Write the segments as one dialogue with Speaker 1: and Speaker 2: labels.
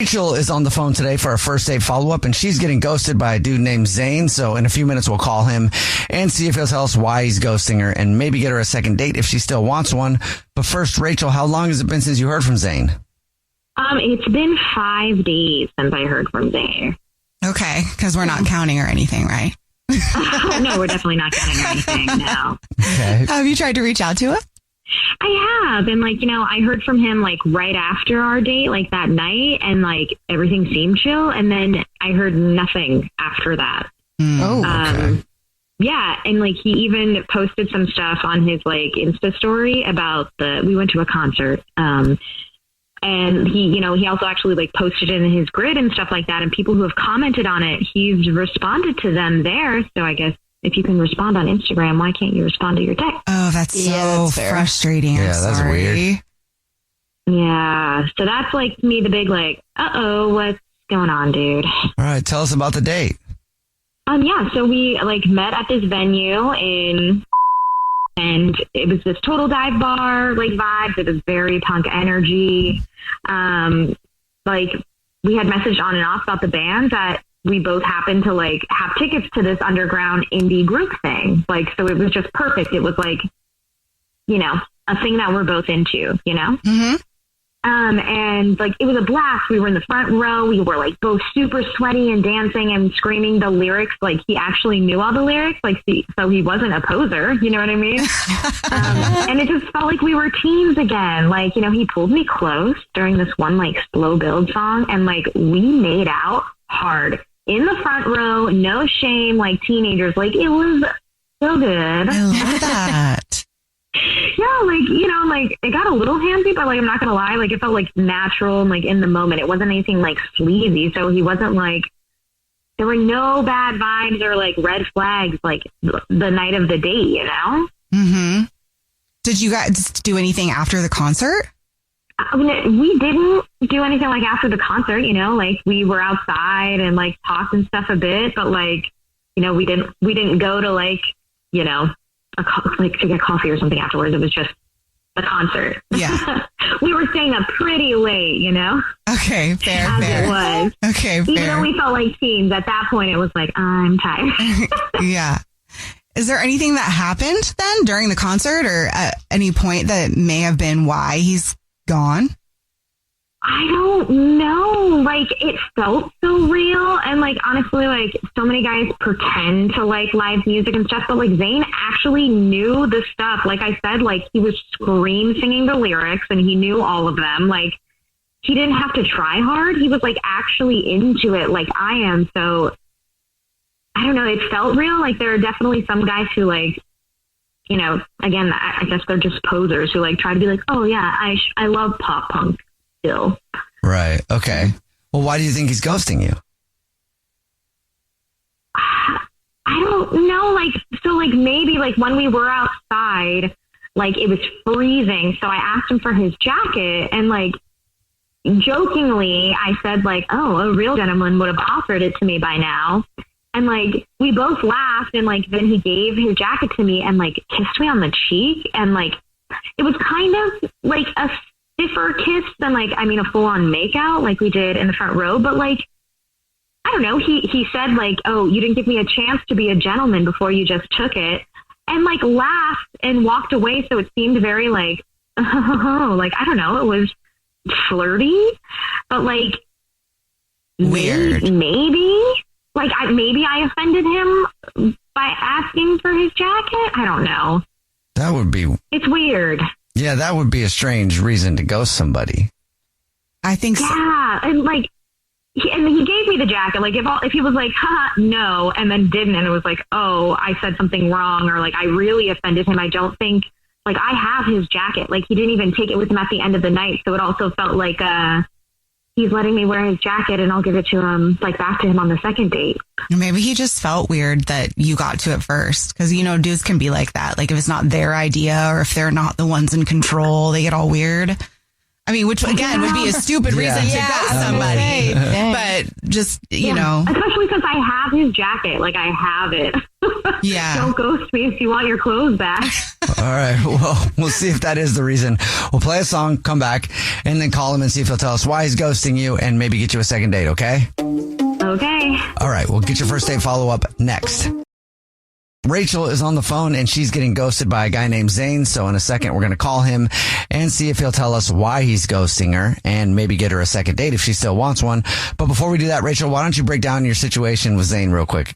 Speaker 1: Rachel is on the phone today for our first date follow-up, and she's getting ghosted by a dude named Zayne. So in a few minutes, we'll call him and see if he'll tell us why he's ghosting her and maybe get her a second date if she still wants one. But first, Rachel, how long has it been since you heard from Zayne?
Speaker 2: It's been 5 days since I heard from Zayne.
Speaker 3: Okay, because we're not counting or anything, right?
Speaker 2: No, we're definitely not counting or anything, no.
Speaker 1: Okay.
Speaker 3: Have you tried to reach out to him?
Speaker 2: I have. And I heard from him right after our date, that night, and everything seemed chill. And then I heard nothing after that.
Speaker 1: Oh, okay.
Speaker 2: Yeah. And he even posted some stuff on his Insta story about we went to a concert. And he also actually posted it in his grid and stuff like that. And people who have commented on it, he's responded to them there. So I guess if you can respond on Instagram, why can't you respond to your text?
Speaker 3: Oh, that's so frustrating.
Speaker 1: Yeah, that's weird.
Speaker 2: Yeah. So that's me, the big uh-oh, what's going on, dude?
Speaker 1: All right. Tell us about the date.
Speaker 2: Yeah. So we met at this venue and it was this total dive bar, vibes. It was very punk energy. We had messaged on and off about the band that we both happened to have tickets to this underground indie group thing. So it was just perfect. It was a thing that we're both into,
Speaker 3: Mm-hmm.
Speaker 2: And it was a blast. We were in the front row. We were both super sweaty and dancing and screaming the lyrics. He actually knew all the lyrics. So he wasn't a poser. You know what I mean? And it just felt like we were teens again. He pulled me close during this one slow build song, and we made out hard in the front row, no shame, teenagers. It was so good.
Speaker 3: I love that.
Speaker 2: Yeah, it got a little handsy, but I'm not gonna lie, it felt natural and in the moment. It wasn't anything sleazy, so he wasn't there were no bad vibes or red flags the night of the date,
Speaker 3: Mm-hmm. Did you guys do anything after the concert?
Speaker 2: I mean, we didn't do anything after the concert, we were outside and talked and stuff a bit, but we didn't go to to get coffee or something afterwards. It was just the concert.
Speaker 3: Yeah.
Speaker 2: We were staying up pretty late,
Speaker 3: Okay, fair.
Speaker 2: It was.
Speaker 3: Okay, fair.
Speaker 2: Even though we felt like teens, at that point it was I'm tired.
Speaker 3: Yeah. Is there anything that happened then during the concert or at any point that may have been why he's gone?
Speaker 2: I don't know. It felt so real. And honestly, so many guys pretend to live music and stuff, but Zayne actually knew the stuff. I said, he was scream singing the lyrics and he knew all of them. He didn't have to try hard. He was actually into it I am. So I don't know. It felt real. There are definitely some guys who again, I guess they're just posers who try to be oh yeah, I love pop punk still.
Speaker 1: Right. Okay. Well, why do you think he's ghosting you?
Speaker 2: I don't know. So maybe when we were outside, it was freezing. So I asked him for his jacket and jokingly I said oh, a real gentleman would have offered it to me by now. And we both laughed and then he gave his jacket to me and kissed me on the cheek. And it was kind of a stiffer kiss than a full on makeout we did in the front row. But I don't know. He said oh, you didn't give me a chance to be a gentleman before you just took it, and laughed and walked away. So it seemed very I don't know. It was flirty, but
Speaker 3: weird.
Speaker 2: Maybe I offended him by asking for his jacket. I don't know.
Speaker 1: That would be.
Speaker 2: It's weird.
Speaker 1: Yeah, that would be a strange reason to ghost somebody.
Speaker 3: I think so.
Speaker 2: Yeah, and he gave me the jacket. If he was no, and then didn't, and it was oh, I said something wrong, or I really offended him. I don't think I have his jacket. He didn't even take it with him at the end of the night, so it also felt he's letting me wear his jacket, and I'll give it to him back to him on the second date.
Speaker 3: Maybe he just felt weird that you got to it first. Because, dudes can be like that. If it's not their idea or if they're not the ones in control, they get all weird. I mean, which again would be a stupid reason to ghost somebody. But just, you know.
Speaker 2: Especially since I have his jacket. I have it.
Speaker 3: Yeah.
Speaker 2: Don't ghost me if you want your clothes back.
Speaker 1: All right. Well, we'll see if that is the reason. We'll play a song, come back, and then call him and see if he'll tell us why he's ghosting you and maybe get you a second date, okay?
Speaker 2: Okay.
Speaker 1: All right. We'll get your first date follow-up next. Rachel is on the phone and she's getting ghosted by a guy named Zayne. So in a second, we're going to call him and see if he'll tell us why he's ghosting her and maybe get her a second date if she still wants one. But before we do that, Rachel, why don't you break down your situation with Zayne real quick?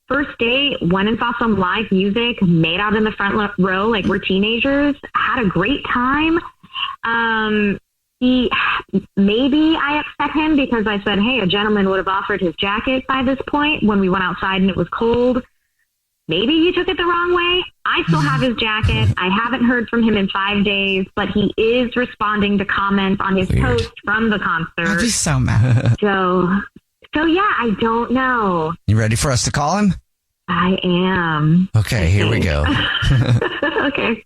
Speaker 2: First date, went and saw some live music, made out in the front row like we're teenagers, had a great time. Maybe I upset him because I said, hey, a gentleman would have offered his jacket by this point when we went outside and it was cold. Maybe he took it the wrong way. I still have his jacket. I haven't heard from him in 5 days, but he is responding to comments on his post from the concert.
Speaker 3: I'd be so mad.
Speaker 2: So yeah, I don't know.
Speaker 1: You ready for us to call him?
Speaker 2: I am.
Speaker 1: Okay, here we go.
Speaker 2: Okay.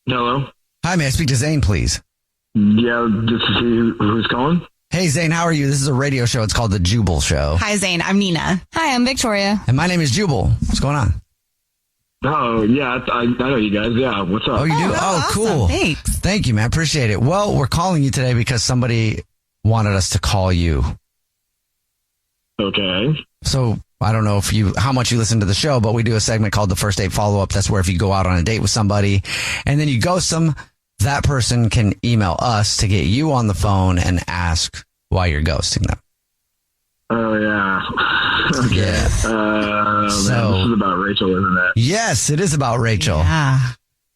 Speaker 4: Hello?
Speaker 1: Hi, may I speak to Zayne, please?
Speaker 4: Yeah, this is who's calling?
Speaker 1: Hey, Zayne, how are you? This is a radio show. It's called The Jubal Show.
Speaker 3: Hi, Zayne. I'm Nina.
Speaker 5: Hi, I'm Victoria.
Speaker 1: And my name is Jubal. What's going on?
Speaker 4: Oh, yeah, I know you guys. Yeah, what's up?
Speaker 1: Oh, you do? Oh,
Speaker 3: awesome.
Speaker 1: cool.
Speaker 3: Thanks.
Speaker 1: Thank you, man. Appreciate it. Well, we're calling you today because somebody wanted us to call you.
Speaker 4: Okay.
Speaker 1: So I don't know how much you listen to the show, but we do a segment called the First Date Follow-Up. That's where if you go out on a date with somebody and then you ghost them, that person can email us to get you on the phone and ask why you're ghosting them.
Speaker 4: Oh, yeah. Okay.
Speaker 1: Yeah.
Speaker 4: Man, this is about Rachel, isn't it?
Speaker 1: Yes, it is about Rachel.
Speaker 3: Yeah.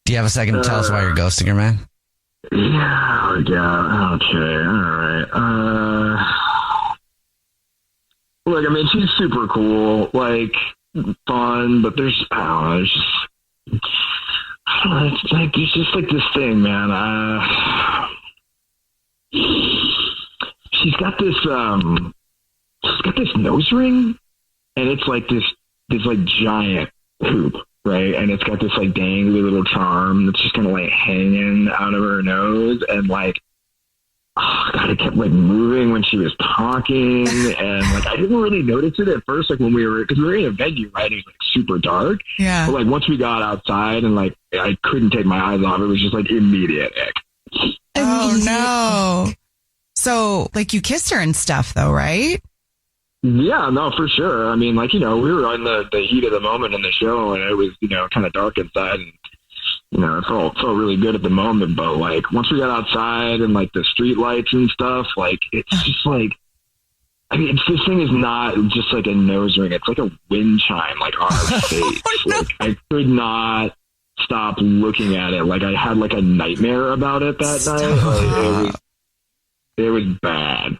Speaker 1: Do you have a second to tell us why you're ghosting her, man?
Speaker 4: Yeah. Okay. All right. Look, I mean, she's super cool, like, fun, but there's just like this thing, man. She's got this nose ring, and it's like this like giant hoop, right? And it's got this like dangly little charm that's just kind of like hanging out of her nose, and like, oh God, it kept like moving when she was talking, and like I didn't really notice it at first, like when because we were in a venue, right? It was like super dark.
Speaker 3: Yeah.
Speaker 4: But like once we got outside and like I couldn't take my eyes off, it was just like immediate ick.
Speaker 3: Oh no. So like you kissed her and stuff though, right?
Speaker 4: Yeah, no, for sure. I mean, like, we were on the heat of the moment in the show, and it was, kind of dark inside, and it felt really good at the moment. But like once we got outside and like the street lights and stuff, like it's just like, I mean, this thing is not just like a nose ring; it's like a wind chime, like on her face. Like I could not stop looking at it. Like I had like a nightmare about it that night. Like it was bad.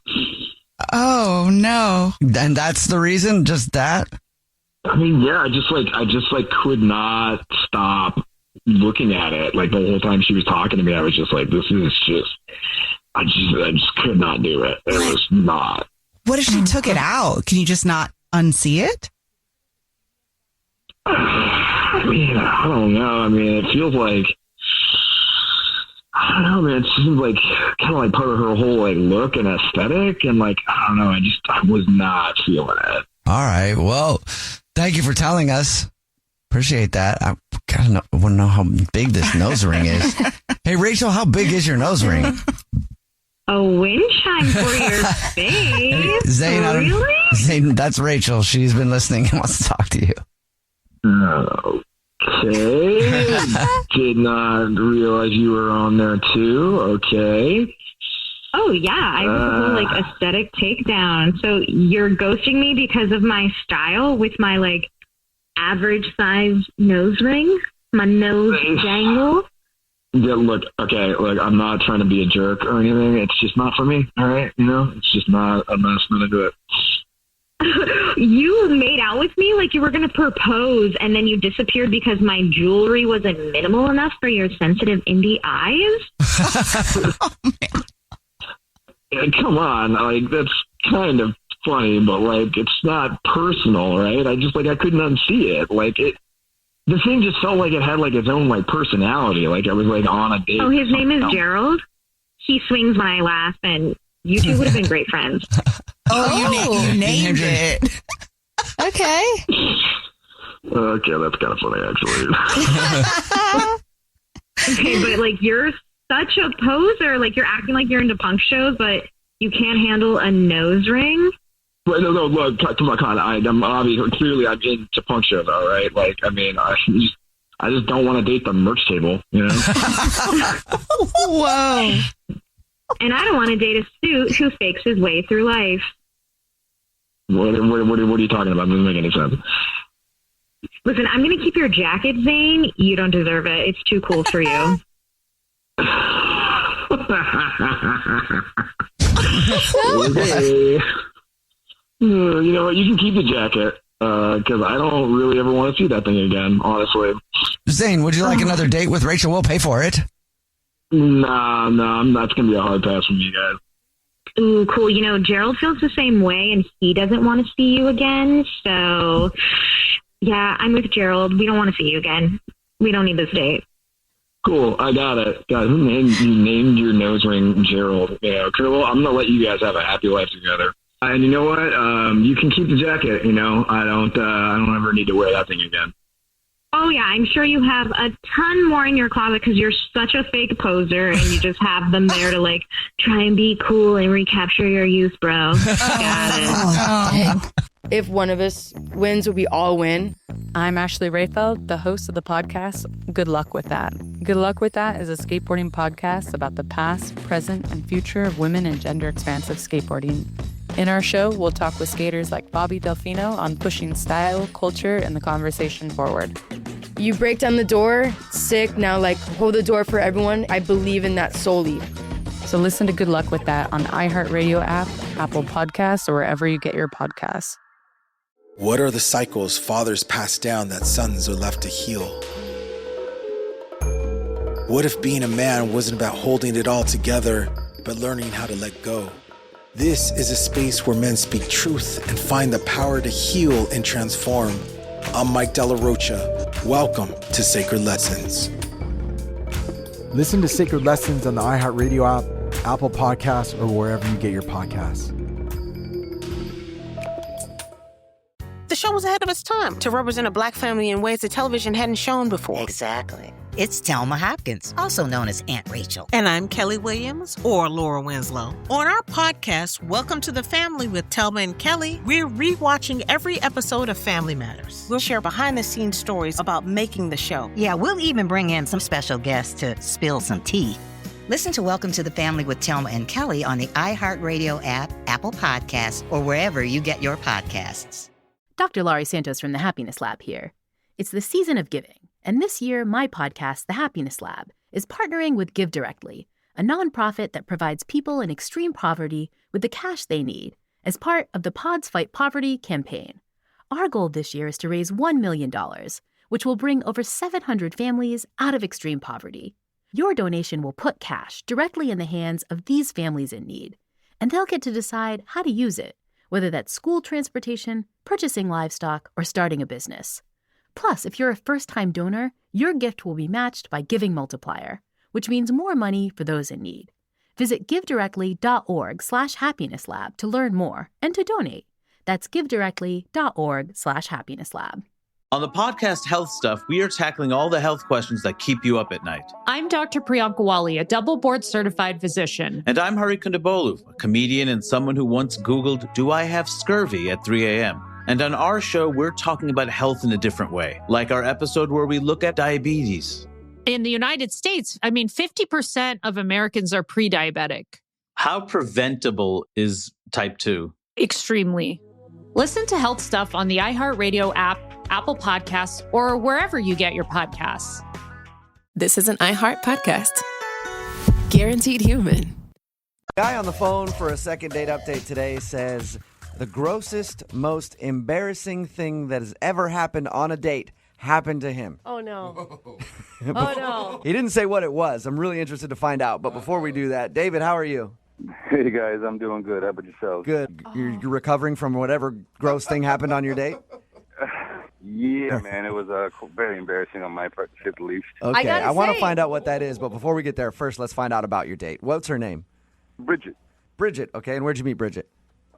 Speaker 3: Oh no!
Speaker 1: And that's the reason, just that?
Speaker 4: I mean, yeah, I just could not stop looking at it. Like the whole time she was talking to me, I was just like, this is just, I just could not do it. It was not.
Speaker 3: What if she took it out? Can you just not unsee it?
Speaker 4: I mean, I don't know. I mean, it feels like, I don't know, man. It seems like kind of like part of her whole like look and aesthetic, and like I don't know. I was not feeling it.
Speaker 1: All right. Well, thank you for telling us. Appreciate that. I want to know how big this nose ring is. Hey, Rachel, how big is your nose ring?
Speaker 2: A wind chime for your face.
Speaker 1: Zayne,
Speaker 2: really?
Speaker 1: Zayne, that's Rachel. She's been listening and wants to talk to you.
Speaker 4: Okay. Did not realize you were on there too. Okay.
Speaker 2: Oh yeah, I was a whole like aesthetic takedown. So you're ghosting me because of my style with my like average size nose ring, my nose jangle.
Speaker 4: Yeah, look, I'm not trying to be a jerk or anything. It's just not for me. All right, it's just not. I'm not going to do it.
Speaker 2: You made out with me like you were going to propose, and then you disappeared because my jewelry wasn't minimal enough for your sensitive indie eyes.
Speaker 4: Yeah, come on, like that's kind of funny, but like it's not personal, right? I couldn't unsee it. Like the thing just felt like it had like its own like personality. Like I was like on a date.
Speaker 2: Oh, his name is Gerald. he swings when I laugh, and you two would have been great friends.
Speaker 3: You named it.
Speaker 5: Okay.
Speaker 4: Okay, that's kind of funny, actually.
Speaker 2: Okay, but like you're such a poser. Like you're acting like you're into punk shows, but you can't handle a nose ring.
Speaker 4: But no, look, come on. I'm obviously, clearly I'm into punk shows, all right? Like, I mean, I just don't want to date the merch table, you know?
Speaker 3: Whoa.
Speaker 2: And I don't want to date a suit who fakes his way through life.
Speaker 4: What are you talking about? Doesn't make any sense.
Speaker 2: Listen, I'm going to keep your jacket, Zayne. You don't deserve it. It's too cool for you.
Speaker 4: Okay. You know what? You can keep the jacket because I don't really ever want to see that thing again, honestly.
Speaker 1: Zayne, would you like another date with Rachel? We'll pay for it.
Speaker 4: Nah, that's going to be a hard pass from you guys.
Speaker 2: Ooh, cool. You know, Gerald feels the same way, and he doesn't want to see you again. So, yeah, I'm with Gerald. We don't want to see you again. We don't need this date.
Speaker 4: Cool, I got it. God, who named your nose ring Gerald? You know, cool. I'm going to let you guys have a happy life together. And you know what? You can keep the jacket. You know, I don't ever need to wear that thing again.
Speaker 2: Oh, yeah, I'm sure you have a ton more in your closet because you're such a fake poser and you just have them there to, like, try and be cool and recapture your youth, bro. Got it.
Speaker 5: If one of us wins, we all win. I'm Ashley Rayfeld, the host of the podcast Good Luck With That. Good Luck With That is a skateboarding podcast about the past, present, and future of women and gender-expansive skateboarding. In our show, we'll talk with skaters like Bobby Delfino on pushing style, culture, and the conversation forward. You break down the door, sick, now like hold the door for everyone. I believe in that solely. So listen to Good Luck With That on the iHeartRadio app, Apple Podcasts, or wherever you get your podcasts.
Speaker 6: What are the cycles fathers pass down that sons are left to heal? What if being a man wasn't about holding it all together, but learning how to let go? This is a space where men speak truth and find the power to heal and transform. I'm Mike Della Rocha. Welcome to Sacred Lessons.
Speaker 7: Listen to Sacred Lessons on the iHeartRadio app, Apple Podcasts, or wherever you get your podcasts.
Speaker 8: The show was ahead of its time to represent a Black family in ways that television hadn't shown before.
Speaker 9: Exactly. It's Thelma Hopkins, also known as Aunt Rachel.
Speaker 10: And I'm Kelly Williams, or Laura Winslow. On our podcast, Welcome to the Family with Thelma and Kelly, we're rewatching every episode of Family Matters.
Speaker 8: We'll share behind-the-scenes stories about making the show.
Speaker 9: Yeah, we'll even bring in some special guests to spill some tea. Listen to Welcome to the Family with Thelma and Kelly on the iHeartRadio app, Apple Podcasts, or wherever you get your podcasts.
Speaker 11: Dr. Laurie Santos from the Happiness Lab here. It's the season of giving, and this year, my podcast, The Happiness Lab, is partnering with Give Directly, a nonprofit that provides people in extreme poverty with the cash they need as part of the Pods Fight Poverty campaign. Our goal this year is to raise $1 million, which will bring over 700 families out of extreme poverty. Your donation will put cash directly in the hands of these families in need, and they'll get to decide how to use it, whether that's school transportation, purchasing livestock, or starting a business. Plus, if you're a first-time donor, your gift will be matched by Giving Multiplier, which means more money for those in need. Visit givedirectly.org/happinesslab to learn more and to donate. That's givedirectly.org/happinesslab.
Speaker 12: On the podcast Health Stuff, we are tackling all the health questions that keep you up at night.
Speaker 13: I'm Dr. Priyanka Wali, a double board certified physician.
Speaker 12: And I'm Hari Kondabolu, a comedian and someone who once Googled, "Do I have scurvy?" at 3 a.m. And on our show, we're talking about health in a different way, like our episode where we look at diabetes.
Speaker 13: In the United States, 50% of Americans are pre-diabetic.
Speaker 12: How preventable is type 2?
Speaker 13: Extremely. Listen to Health Stuff on the iHeartRadio app, Apple Podcasts, or wherever you get your podcasts.
Speaker 14: This is an iHeart podcast. Guaranteed human.
Speaker 15: Guy on the phone for a second date update today says the grossest, most embarrassing thing that has ever happened on a date happened to him.
Speaker 16: Oh, no. Oh, no.
Speaker 15: He didn't say what it was. I'm really interested to find out. But before we do that, David, how are you?
Speaker 17: Hey, guys. I'm doing good. How about yourself?
Speaker 15: Good. You're recovering from whatever gross thing happened on your date?
Speaker 17: Yeah, Yeah, man, it was very embarrassing on my part, to say the least.
Speaker 15: Okay, I want to find out what that is, but before we get there, first, let's find out about your date. What's her name?
Speaker 17: Bridget.
Speaker 15: Bridget, okay, and where'd you meet Bridget?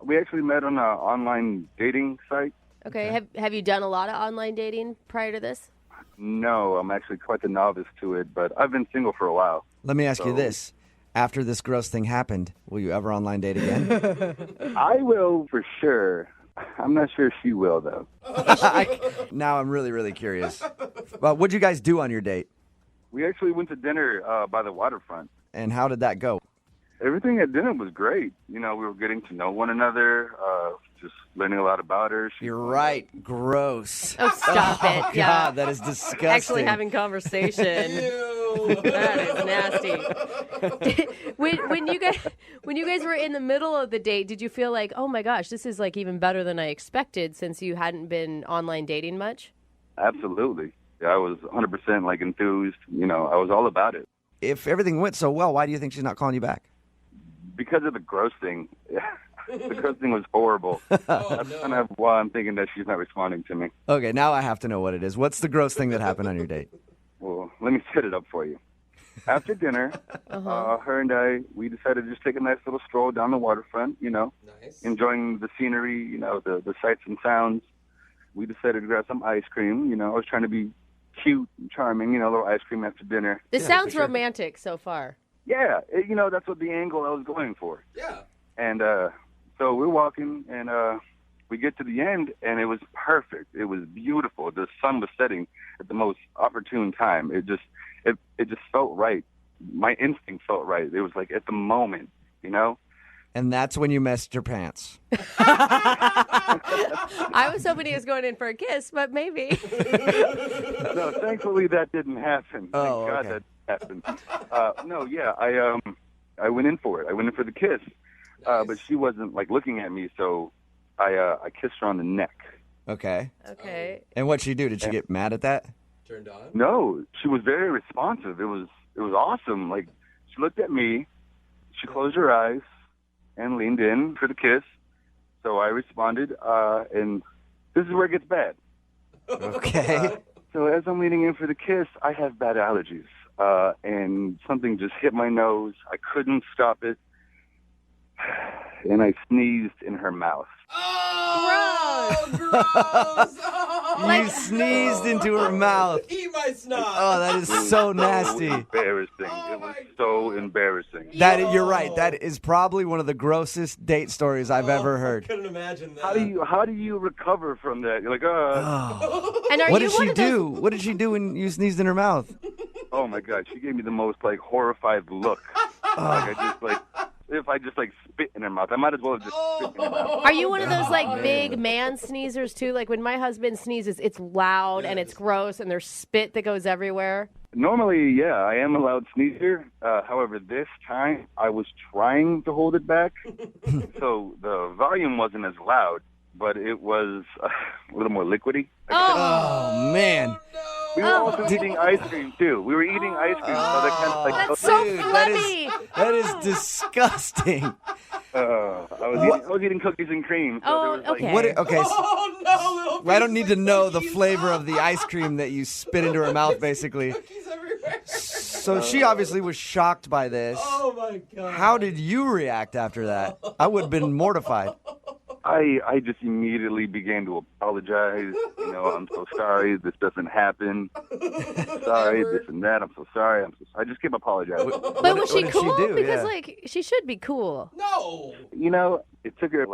Speaker 17: We actually met on an online dating site.
Speaker 16: Okay. Have you done a lot of online dating prior to this?
Speaker 17: No, I'm actually quite the novice to it, but I've been single for a while.
Speaker 15: Let me ask you this. After this gross thing happened, will you ever online date again?
Speaker 17: I will for sure. I'm not sure she will, though.
Speaker 15: Now I'm really, really curious. Well, what'd you guys do on your date?
Speaker 17: We actually went to dinner by the waterfront.
Speaker 15: And how did that go?
Speaker 17: Everything at dinner was great. You know, we were getting to know one another, just learning a lot I heard.
Speaker 15: You're right. Gross.
Speaker 16: Oh, stop it.
Speaker 15: God,
Speaker 16: Yeah.
Speaker 15: that is disgusting.
Speaker 16: Actually having conversation. That is nasty. when you guys were in the middle of the date, did you feel like, oh my gosh, this is like even better than I expected since you hadn't been online dating much?
Speaker 17: Absolutely. Yeah, I was 100% like enthused. You know, I was all about it.
Speaker 15: If everything went so well, why do you think she's not calling you back?
Speaker 17: Because of the gross thing. The gross thing was horrible. That's kind of why I'm thinking that she's not responding to me.
Speaker 15: Okay, now I have to know what it is. What's the gross thing that happened on your date?
Speaker 17: Well, let me set it up for you. After dinner, her and I, we decided to just take a nice little stroll down the waterfront, you know, enjoying the scenery, you know, the sights and sounds. We decided to grab some ice cream. You know, I was trying to be cute and charming, you know, a little ice cream after dinner.
Speaker 16: This sounds romantic so far.
Speaker 17: Yeah, you know, that's what the angle I was going for.
Speaker 18: Yeah.
Speaker 17: And so we're walking, and we get to the end, and it was perfect. It was beautiful. The sun was setting at the most opportune time. It just felt right. My instinct felt right. It was like at the moment, you know?
Speaker 15: And that's when you messed your pants.
Speaker 16: I was hoping he was going in for a kiss, but maybe.
Speaker 17: No, thankfully that didn't happen.
Speaker 15: Oh,
Speaker 17: Thank God
Speaker 15: okay.
Speaker 17: that happened. No, yeah, I went in for it. I went in for the kiss. But she wasn't like looking at me, so I kissed her on the neck.
Speaker 15: Okay.
Speaker 16: Okay.
Speaker 15: And what'd she do? Did she get mad at that?
Speaker 18: Turned on?
Speaker 17: No, she was very responsive. It was awesome. Like, she looked at me, she closed her eyes, and leaned in for the kiss. So I responded, and this is where it gets bad.
Speaker 15: Okay.
Speaker 17: So as I'm leaning in for the kiss, I have bad allergies, and something just hit my nose. I couldn't stop it, and I sneezed in her mouth.
Speaker 18: Oh, gross!
Speaker 15: You sneezed into her mouth.
Speaker 18: Eat my snot.
Speaker 15: Oh, that is so nasty.
Speaker 17: Embarrassing. It was so embarrassing.
Speaker 15: You're right. That is probably one of the grossest date stories I've ever heard.
Speaker 18: I couldn't imagine that.
Speaker 17: How do you recover from that? You're like,
Speaker 16: And
Speaker 15: what did she do? What did she do when you sneezed in her mouth?
Speaker 17: Oh my God, she gave me the most like horrified look. If I just spit in her mouth, I might as well have just spit in her mouth.
Speaker 16: Are you one of those big man sneezers too? Like when my husband sneezes, it's loud and it's gross and there's spit that goes everywhere.
Speaker 17: Normally, yeah, I am a loud sneezer. However, this time I was trying to hold it back, so the volume wasn't as loud, but it was a little more liquidy.
Speaker 15: Oh man.
Speaker 17: We were also eating ice cream too. We were eating ice cream, so that kind of
Speaker 16: That's so
Speaker 15: Dude,
Speaker 16: flabby.
Speaker 15: that is disgusting.
Speaker 17: I was eating cookies and cream. So
Speaker 16: Oh,
Speaker 17: there was
Speaker 16: okay.
Speaker 15: Okay.
Speaker 18: Oh, no, little
Speaker 15: I don't need to know the flavor of the ice cream that you spit into her mouth, basically.
Speaker 18: cookies everywhere.
Speaker 15: So she obviously was shocked by this.
Speaker 18: Oh, my God.
Speaker 15: How did you react after that? I would have been mortified.
Speaker 17: I just immediately began to apologize. You know, I'm so sorry. This doesn't happen. Sorry, this and that. I'm so sorry. I just kept apologizing.
Speaker 16: But was she
Speaker 15: did she
Speaker 16: cool?
Speaker 15: do?
Speaker 16: Because
Speaker 15: Yeah.
Speaker 16: she should be cool.
Speaker 18: No.
Speaker 17: You know, it took her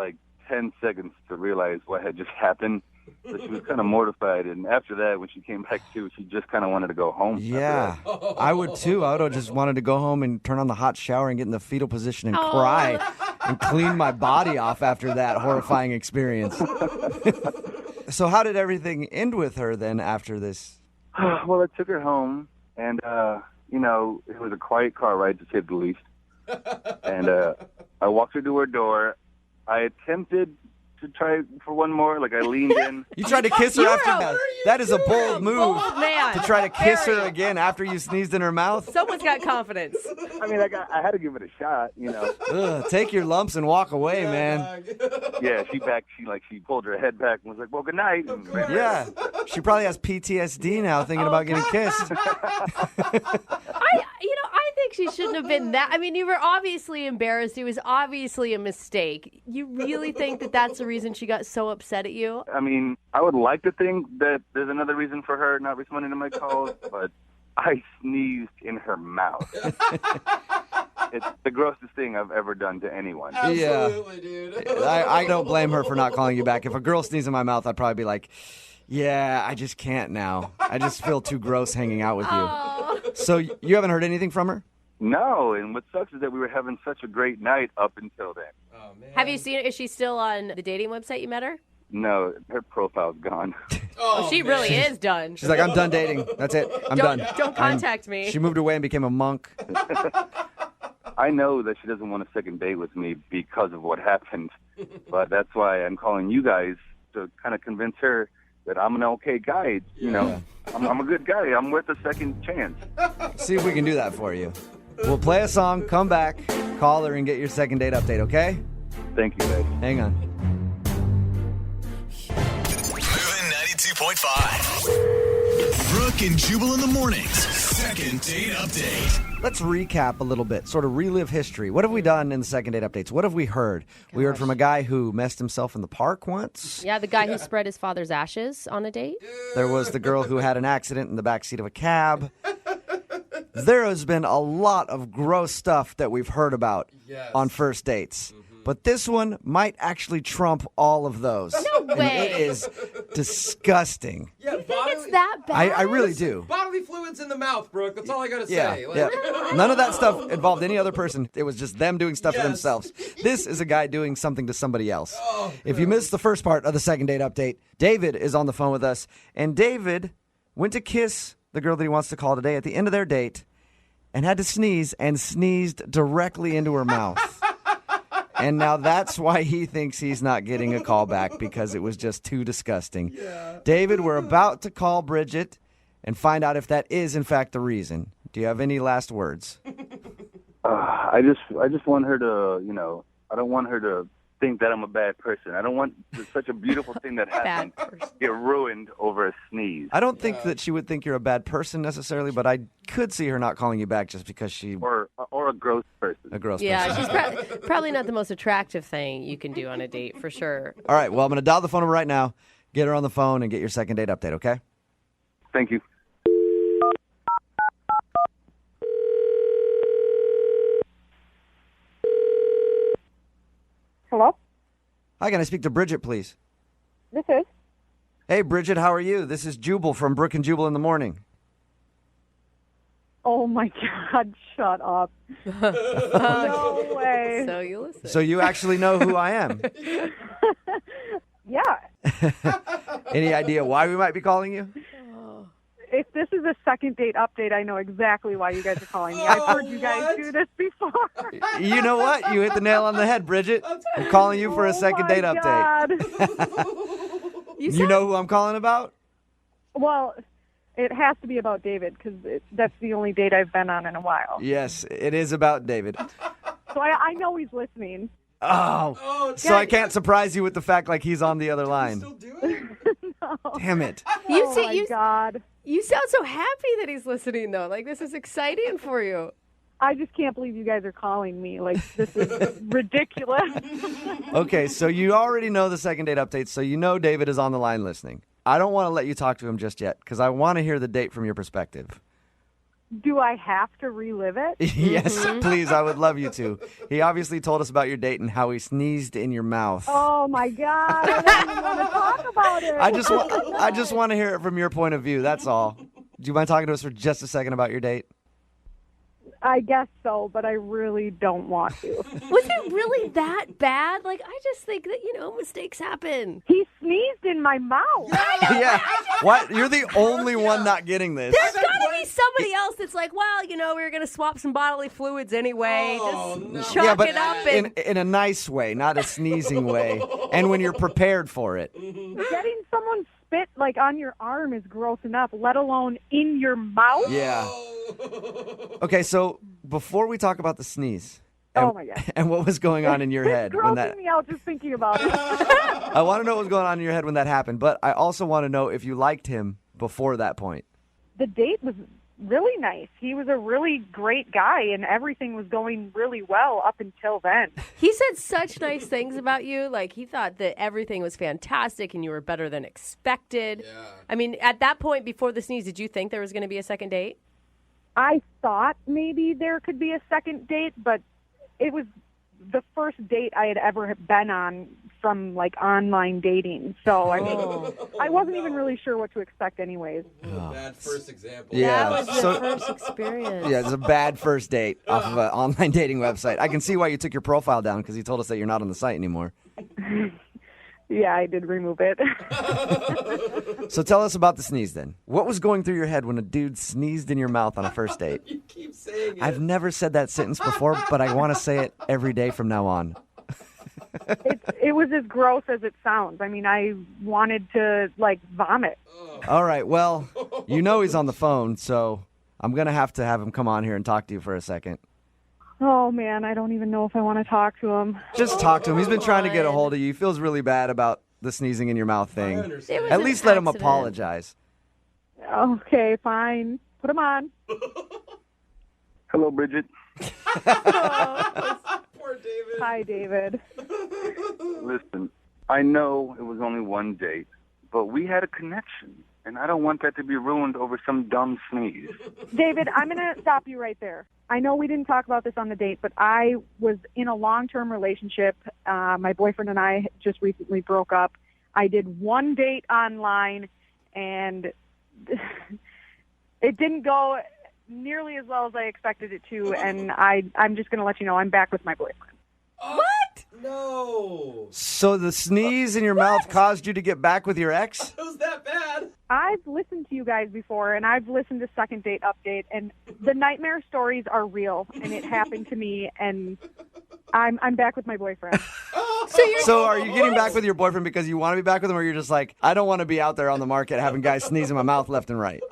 Speaker 17: 10 seconds to realize what had just happened. So she was kind of mortified. And after that, when she came back to, she just kind of wanted to go home.
Speaker 15: Yeah, I would too. I would have just wanted to go home and turn on the hot shower and get in the fetal position and cry and clean my body off after that horrifying experience. So how did everything end with her then after this?
Speaker 17: Well, I took her home, and, you know, it was a quiet car ride, to say the least. And I walked her to her door. I attempted to try for one more. I leaned in.
Speaker 15: You tried to kiss her after that? That is a bold move
Speaker 16: Bold man.
Speaker 15: to try to kiss her
Speaker 16: Very.
Speaker 15: again after you sneezed in her mouth.
Speaker 16: Someone's got confidence.
Speaker 17: I mean, I had to give it a shot, you know.
Speaker 15: Ugh, take your lumps and walk away, man.
Speaker 17: Yeah, she pulled her head back and was like, well, good night. And
Speaker 15: Yeah. She probably has PTSD now thinking about getting kissed.
Speaker 16: I think she shouldn't have been that. I mean, you were obviously embarrassed. It was obviously a mistake. You really think that that's the reason she got so upset at you?
Speaker 17: I mean, I would like to think that there's another reason for her not responding to my calls, but I sneezed in her mouth. It's the grossest thing I've ever done to anyone.
Speaker 18: Absolutely, dude.
Speaker 15: I don't blame her for not calling you back. If a girl sneezed in my mouth, I'd probably be like, yeah, I just can't now. I just feel too gross hanging out with you. So you haven't heard anything from her?
Speaker 17: No, and what sucks is that we were having such a great night up until then.
Speaker 18: Oh, man.
Speaker 16: Have you seen her? Is she still on the dating website you met her?
Speaker 17: No, her profile's gone.
Speaker 16: Oh, she really is done.
Speaker 15: She's like, I'm done dating. That's it. I'm done.
Speaker 16: Don't contact me.
Speaker 15: She moved away and became a monk.
Speaker 17: I know that she doesn't want a second date with me because of what happened, but that's why I'm calling you guys to kind of convince her that I'm an okay guy. You know, I'm a good guy. I'm worth a second chance.
Speaker 15: See if we can do that for you. We'll play a song, come back, call her, and get your second date update, okay?
Speaker 17: Thank you, guys.
Speaker 15: Hang on.
Speaker 19: Moving 92.5. Brooke and Jubal in the mornings. Second date update.
Speaker 15: Let's recap a little bit, sort of relive history. What have we done in the second date updates? What have we heard? We heard from a guy who messed himself in the park once.
Speaker 16: Yeah, the guy who spread his father's ashes on a date.
Speaker 15: There was the girl who had an accident in the backseat of a cab. There has been a lot of gross stuff that we've heard about on first dates. But this one might actually trump all of those.
Speaker 16: No
Speaker 15: And
Speaker 16: way.
Speaker 15: it is disgusting.
Speaker 18: Yeah,
Speaker 16: You think it's that bad?
Speaker 15: I really do.
Speaker 18: Bodily fluids in the mouth, Brooke. That's all I gotta
Speaker 15: Yeah,
Speaker 18: say.
Speaker 15: yeah. None of that stuff involved any other person. It was just them doing stuff to themselves. This is a guy doing something to somebody else. If you missed the first part of the second date update, David is on the phone with us. And David went to kiss the girl that he wants to call today at the end of their date and had to sneeze and sneezed directly into her mouth. And now that's why he thinks he's not getting a call back, because it was just too disgusting. David, we're about to call Bridget and find out if that is, in fact, the reason. Do you have any last words?
Speaker 17: I just want her to, you know, I don't want her to think that I'm a bad person. I don't want such a beautiful thing that happened get ruined over a sneeze.
Speaker 15: I don't think that she would think you're a bad person necessarily, but I could see her not calling you back just because she...
Speaker 17: Or a gross person.
Speaker 15: A gross
Speaker 16: Yeah,
Speaker 15: person.
Speaker 16: she's probably not the most attractive thing you can do on a date, for sure.
Speaker 15: All right, well, I'm going to dial the phone number right now, get her on the phone, and get your second date update, okay?
Speaker 17: Thank you.
Speaker 20: Hello?
Speaker 15: Hi, can I speak to Bridget, please?
Speaker 20: This is?
Speaker 15: Hey, Bridget, how are you? This is Jubal from Brooke and Jubal in the morning.
Speaker 20: Oh my God, shut up. No way.
Speaker 16: So you listen.
Speaker 15: So you actually know who I am.
Speaker 20: Yeah.
Speaker 15: Any idea why we might be calling you?
Speaker 20: If this is a second date update, I know exactly why you guys are calling me. I've heard you guys do this before.
Speaker 15: You know what? You hit the nail on the head, Bridget. I'm calling you for a second date update. You know who I'm calling about?
Speaker 20: Well, it has to be about David, because that's the only date I've been on in a while.
Speaker 15: Yes, it is about David.
Speaker 20: So I know he's listening.
Speaker 15: Oh, so I can't surprise you with the fact like he's on the other line.
Speaker 20: No.
Speaker 15: Damn it.
Speaker 20: My God.
Speaker 16: You sound so happy that he's listening, though. Like, this is exciting for you.
Speaker 20: I just can't believe you guys are calling me. Like, this is ridiculous.
Speaker 15: Okay, so you already know the second date update, so you know David is on the line listening. I don't want to let you talk to him just yet, because I want to hear the date from your perspective.
Speaker 20: Do I have to relive it?
Speaker 15: Yes, please, I would love you to. He obviously told us about your date and how he sneezed in your mouth.
Speaker 20: Oh, my God. I don't even want to talk about it.
Speaker 15: I just want to hear it from your point of view, that's all. Do you mind talking to us for just a second about your date?
Speaker 20: I guess so, but I really don't want to.
Speaker 16: Was it really that bad? Like, I just think that, mistakes happen.
Speaker 20: He sneezed in my mouth.
Speaker 15: Yeah. What? You're the only one not getting this.
Speaker 16: There's got to be somebody else that's like, well, we were going to swap some bodily fluids anyway. Just chalk it up. And
Speaker 15: in a nice way, not a sneezing way. And when you're prepared for it.
Speaker 20: Getting someone spit spit like on your arm is gross enough, let alone in your mouth.
Speaker 15: Yeah. Okay, so before we talk about the sneeze,
Speaker 20: Oh my God.
Speaker 15: and what was going on in your head
Speaker 20: It's
Speaker 15: when
Speaker 20: grossing
Speaker 15: that?
Speaker 20: me out just thinking about it.
Speaker 15: I want to know what was going on in your head when that happened, but I also want to know if you liked him before that point.
Speaker 20: The date was really nice. He was a really great guy, and everything was going really well up until then.
Speaker 16: He said such nice things about you. Like, he thought that everything was fantastic and you were better than expected. Yeah. I mean, at that point before the sneeze, did you think there was going to be a second date?
Speaker 20: I thought maybe there could be a second date, but it was the first date I had ever been on from like online dating. So I mean, I wasn't even really sure what to expect anyways.
Speaker 18: Bad first example.
Speaker 15: Yeah,
Speaker 16: That was the first experience.
Speaker 15: Yeah, it's a bad first date off of an online dating website. I can see why you took your profile down because you told us that you're not on the site anymore.
Speaker 20: Yeah, I did remove it.
Speaker 15: So tell us about the sneeze then. What was going through your head when a dude sneezed in your mouth on a first date?
Speaker 18: You keep saying it.
Speaker 15: I've never said that sentence before, but I want to say it every day from now on.
Speaker 20: It was as gross as it sounds. I mean, I wanted to like vomit.
Speaker 15: All right, well, you know he's on the phone, so I'm going to have him come on here and talk to you for a second.
Speaker 20: Oh man, I don't even know if I want to talk to him.
Speaker 15: Just talk to him. He's been trying to get a hold of you. He feels really bad about the sneezing in your mouth thing. At least let him apologize.
Speaker 20: Okay, fine. Put him on.
Speaker 17: Hello, Bridget.
Speaker 18: Poor David.
Speaker 20: Hi, David.
Speaker 17: Listen, I know it was only one date, but we had a connection, and I don't want that to be ruined over some dumb sneeze.
Speaker 20: David, I'm going to stop you right there. I know we didn't talk about this on the date, but I was in a long-term relationship. My boyfriend and I just recently broke up. I did one date online, and it didn't go nearly as well as I expected it to, and I'm just going to let you know I'm back with my boyfriend.
Speaker 16: What?
Speaker 18: No.
Speaker 15: So the sneeze in your mouth caused you to get back with your ex?
Speaker 18: It was that bad.
Speaker 20: I've listened to you guys before, and I've listened to Second Date Update, and the nightmare stories are real, and it happened to me, and I'm back with my boyfriend.
Speaker 15: So are you getting back with your boyfriend because you want to be back with him, or you're just like, I don't want to be out there on the market having guys sneeze in my mouth left and right?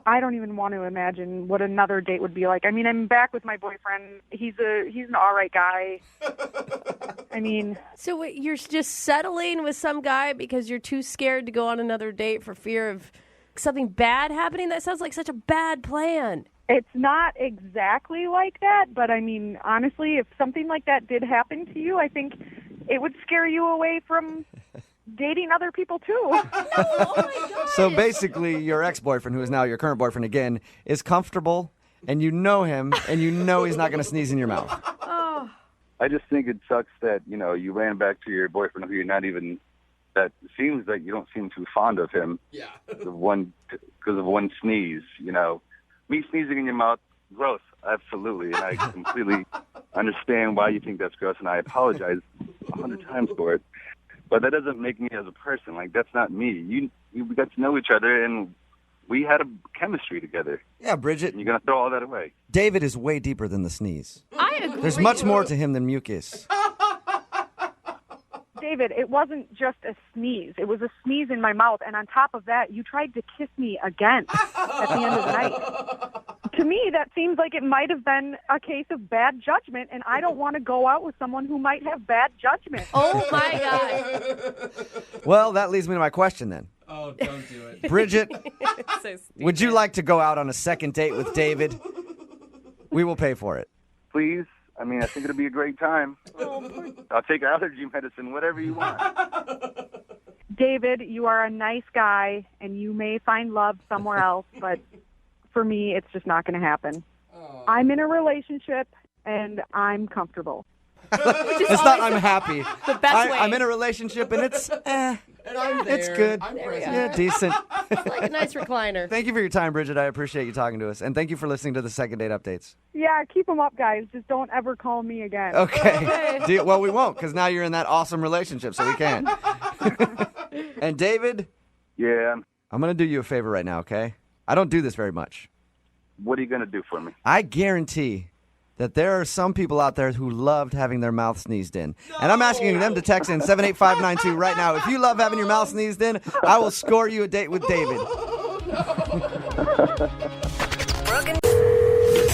Speaker 20: I don't even want to imagine what another date would be like. I mean, I'm back with my boyfriend. He's an all right guy. I mean,
Speaker 16: so wait, you're just settling with some guy because you're too scared to go on another date for fear of something bad happening? That sounds like such a bad plan.
Speaker 20: It's not exactly like that, but I mean, honestly, if something like that did happen to you, I think it would scare you away from dating other people too.
Speaker 16: Oh my God.
Speaker 15: So basically, your ex-boyfriend, who is now your current boyfriend again, is comfortable, and you know him, and you know he's not going to sneeze in your mouth.
Speaker 16: Oh.
Speaker 17: I just think it sucks that, you ran back to your boyfriend who you're not even, that seems like you don't seem too fond of him.
Speaker 18: Yeah.
Speaker 17: Because of one sneeze, Me sneezing in your mouth, gross, absolutely. And I completely understand why you think that's gross, and I apologize 100 times for it. But that doesn't make me as a person. Like, that's not me. We got to know each other, and we had a chemistry together.
Speaker 15: Yeah, Bridget.
Speaker 17: And you're going to throw all that away.
Speaker 15: David is way deeper than the sneeze.
Speaker 16: I agree.
Speaker 15: There's much more to him than mucus.
Speaker 20: David, it wasn't just a sneeze. It was a sneeze in my mouth, and on top of that, you tried to kiss me again at the end of the night. To me, that seems like it might have been a case of bad judgment, and I don't want to go out with someone who might have bad judgment.
Speaker 16: Oh, my God.
Speaker 15: Well, that leads me to my question then.
Speaker 18: Oh, don't do it.
Speaker 15: Bridget,
Speaker 16: So
Speaker 15: would you like to go out on a second date with David? We will pay for it.
Speaker 17: Please. I mean, I think it'll be a great time. I'll take allergy medicine, whatever you want.
Speaker 20: David, you are a nice guy, and you may find love somewhere else, but for me, it's just not going to happen. I'm in a relationship, and I'm comfortable.
Speaker 15: It's not I'm happy.
Speaker 16: The best way.
Speaker 15: I'm in a relationship, and it's
Speaker 18: And I'm there.
Speaker 15: it's good.
Speaker 18: I'm
Speaker 16: There we
Speaker 18: present.
Speaker 15: Yeah, decent.
Speaker 16: It's like a nice recliner.
Speaker 15: Thank you for your time, Bridget. I appreciate you talking to us. And thank you for listening to the Second Date Updates.
Speaker 20: Yeah, keep them up, guys. Just don't ever call me again.
Speaker 15: Okay. Well, we won't, because now you're in that awesome relationship, so we can't. And David?
Speaker 17: Yeah.
Speaker 15: I'm going to do you a favor right now, okay? I don't do this very much.
Speaker 17: What are you going to do for me?
Speaker 15: I guarantee that there are some people out there who loved having their mouth sneezed in. And I'm asking them to text in 78592 right now. If you love having your mouth sneezed in, I will score you a date with David.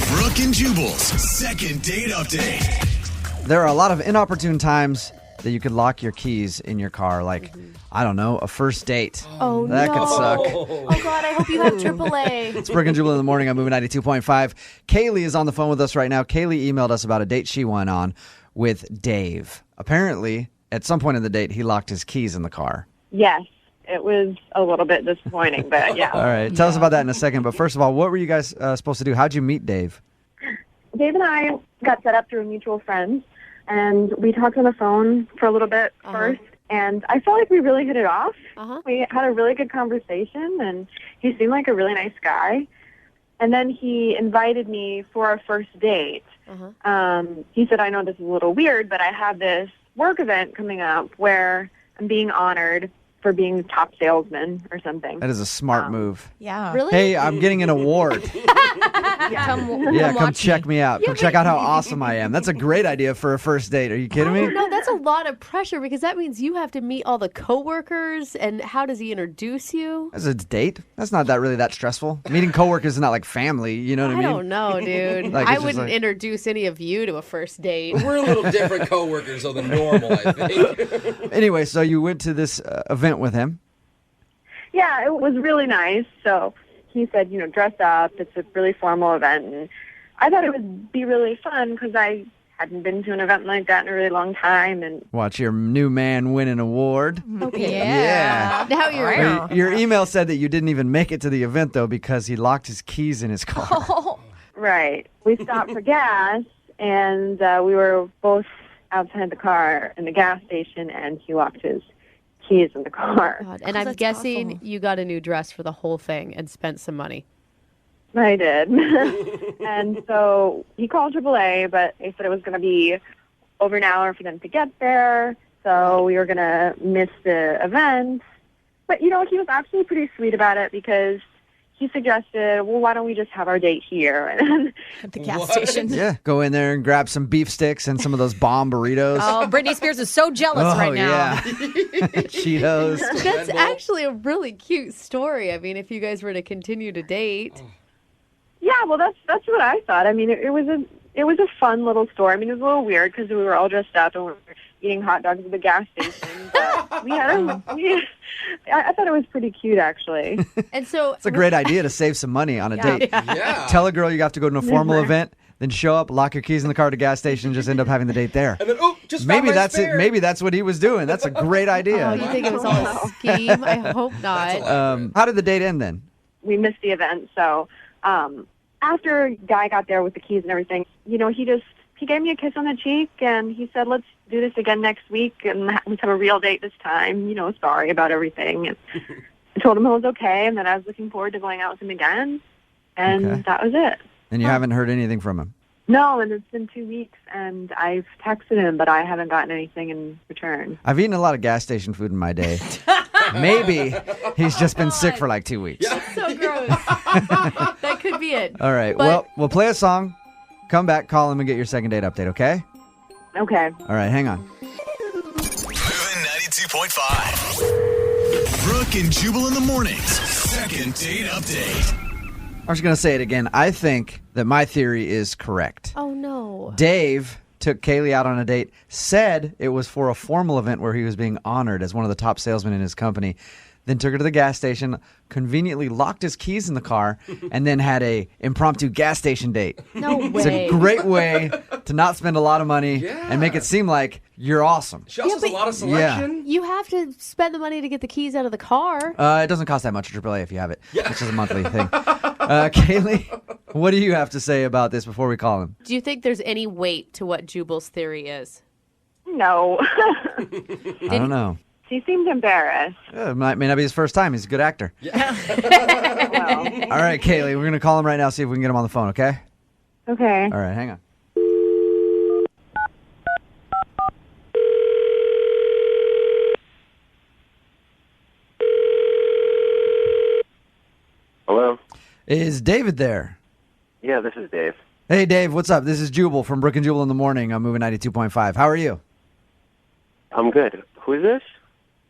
Speaker 19: Brooke and Jubal's second date update.
Speaker 15: There are a lot of inopportune times that you could lock your keys in your car, like, I don't know, a first date.
Speaker 16: Oh,
Speaker 15: that could suck.
Speaker 16: Oh, God, I hope you have AAA.
Speaker 15: It's Brooke and Jubal in the morning. I'm moving 92.5. Kaylee is on the phone with us right now. Kaylee emailed us about a date she went on with Dave. Apparently, at some point in the date, he locked his keys in the car.
Speaker 20: Yes, it was a little bit disappointing, but yeah.
Speaker 15: All right. Tell us about that in a second. But first of all, what were you guys supposed to do? How'd you meet Dave?
Speaker 20: Dave and I got set up through a mutual friend, and we talked on the phone for a little bit first, and I felt like we really hit it off. We had a really good conversation, and he seemed like a really nice guy. And then he invited me for our first date. He said, I know this is a little weird, but I have this work event coming up where I'm being honored for being the top salesman or something.
Speaker 15: That is a smart move.
Speaker 16: Yeah. Really?
Speaker 15: Hey, I'm getting an award. Come check me out. Come check out how awesome I am. That's a great idea for a first date. Are you kidding me?
Speaker 16: No, that's a lot of pressure because that means you have to meet all the coworkers. And how does he introduce you?
Speaker 15: As a date? That's not really that stressful. Meeting coworkers is not like family. You know what I mean?
Speaker 16: I don't know, dude.
Speaker 15: Like,
Speaker 16: I
Speaker 15: it's just
Speaker 16: wouldn't
Speaker 15: like-
Speaker 16: introduce any of you to a first date.
Speaker 18: We're a little different coworkers than normal, I think.
Speaker 15: Anyway, so you went to this event with him.
Speaker 20: Yeah, it was really nice. So he said, dress up. It's a really formal event. And I thought it would be really fun because I hadn't been to an event like that in a really long time. And
Speaker 15: Watch your new man win an award.
Speaker 16: Okay.
Speaker 15: Yeah.
Speaker 16: Now you're
Speaker 15: Your email said that you didn't even make it to the event, though, because he locked his keys in his car.
Speaker 20: Right. We stopped for gas, and we were both outside the car in the gas station, and he locked his keys in the car.
Speaker 16: God. And I'm guessing you got a new dress for the whole thing and spent some money.
Speaker 20: I did. And so he called AAA, but they said it was going to be over an hour for them to get there. So we were going to miss the event. But, he was actually pretty sweet about it because he suggested, well, why don't we just have our date here? And
Speaker 21: at the gas station.
Speaker 15: Yeah, go in there and grab some beef sticks and some of those bomb burritos.
Speaker 21: Oh, Britney Spears is so jealous right now.
Speaker 15: Yeah. Cheetos.
Speaker 16: That's actually a really cute story. I mean, if you guys were to continue to date.
Speaker 20: yeah, well, that's what I thought. I mean, it was a fun little story. I mean, it was a little weird because we were all dressed up and we were eating hot dogs at the gas station. But we had I thought it was pretty cute, actually.
Speaker 16: And so
Speaker 15: It's a great idea to save some money on a date.
Speaker 18: Yeah.
Speaker 15: Tell a girl you have to go to a formal event, then show up, lock your keys in the car at a gas station, and just end up having the date there.
Speaker 18: And then, just
Speaker 15: Maybe
Speaker 18: found my
Speaker 15: that's
Speaker 18: spare.
Speaker 15: it. Maybe that's what he was doing. That's a great idea.
Speaker 16: Oh, you think it was all a scheme? I hope not.
Speaker 15: How did the date end then?
Speaker 20: We missed the event, so after Guy got there with the keys and everything, he gave me a kiss on the cheek, and he said, let's do this again next week, and let's have a real date this time. Sorry about everything. And I told him it was okay, and that I was looking forward to going out with him again, and that was it.
Speaker 15: And you haven't heard anything from him?
Speaker 20: No, and it's been 2 weeks, and I've texted him, but I haven't gotten anything in return.
Speaker 15: I've eaten a lot of gas station food in my day. Maybe he's just been sick for like 2 weeks.
Speaker 16: That's so gross. That could be it.
Speaker 15: All right.
Speaker 16: But-
Speaker 15: Well, we'll play a song, come back, call him, and get your second date update, okay?
Speaker 20: Okay.
Speaker 15: All right, hang on.
Speaker 19: Moving 92.5. Brooke and Jubal in the mornings. Second date update.
Speaker 15: I was going to say it again. I think that my theory is correct.
Speaker 16: Oh, no.
Speaker 15: Dave took Kaylee out on a date, said it was for a formal event where he was being honored as one of the top salesmen in his company, then took her to the gas station, conveniently locked his keys in the car, and then had a impromptu gas station date.
Speaker 16: No way.
Speaker 15: It's a great way to not spend a lot of money and make it seem like you're awesome.
Speaker 18: She also has a lot of selection.
Speaker 16: You have to spend the money to get the keys out of the car.
Speaker 15: It doesn't cost that much at AAA if you have it, which is a monthly thing. Kaylee, what do you have to say about this before we call him?
Speaker 16: Do you think there's any weight to what Jubal's theory is?
Speaker 20: No.
Speaker 15: I don't know.
Speaker 20: He seemed embarrassed.
Speaker 15: It may not be his first time. He's a good actor.
Speaker 20: Well,
Speaker 15: All right, Kaylee, we're going to call him right now, see if we can get him on the phone, okay?
Speaker 20: okay.
Speaker 15: All right, hang on.
Speaker 22: Hello?
Speaker 15: Is David there?
Speaker 22: Yeah, this is Dave.
Speaker 15: Hey, Dave, what's up? This is Jubal from Brooke and Jubal in the Morning. I'm moving 92.5. How are you?
Speaker 3: I'm good. Who is this?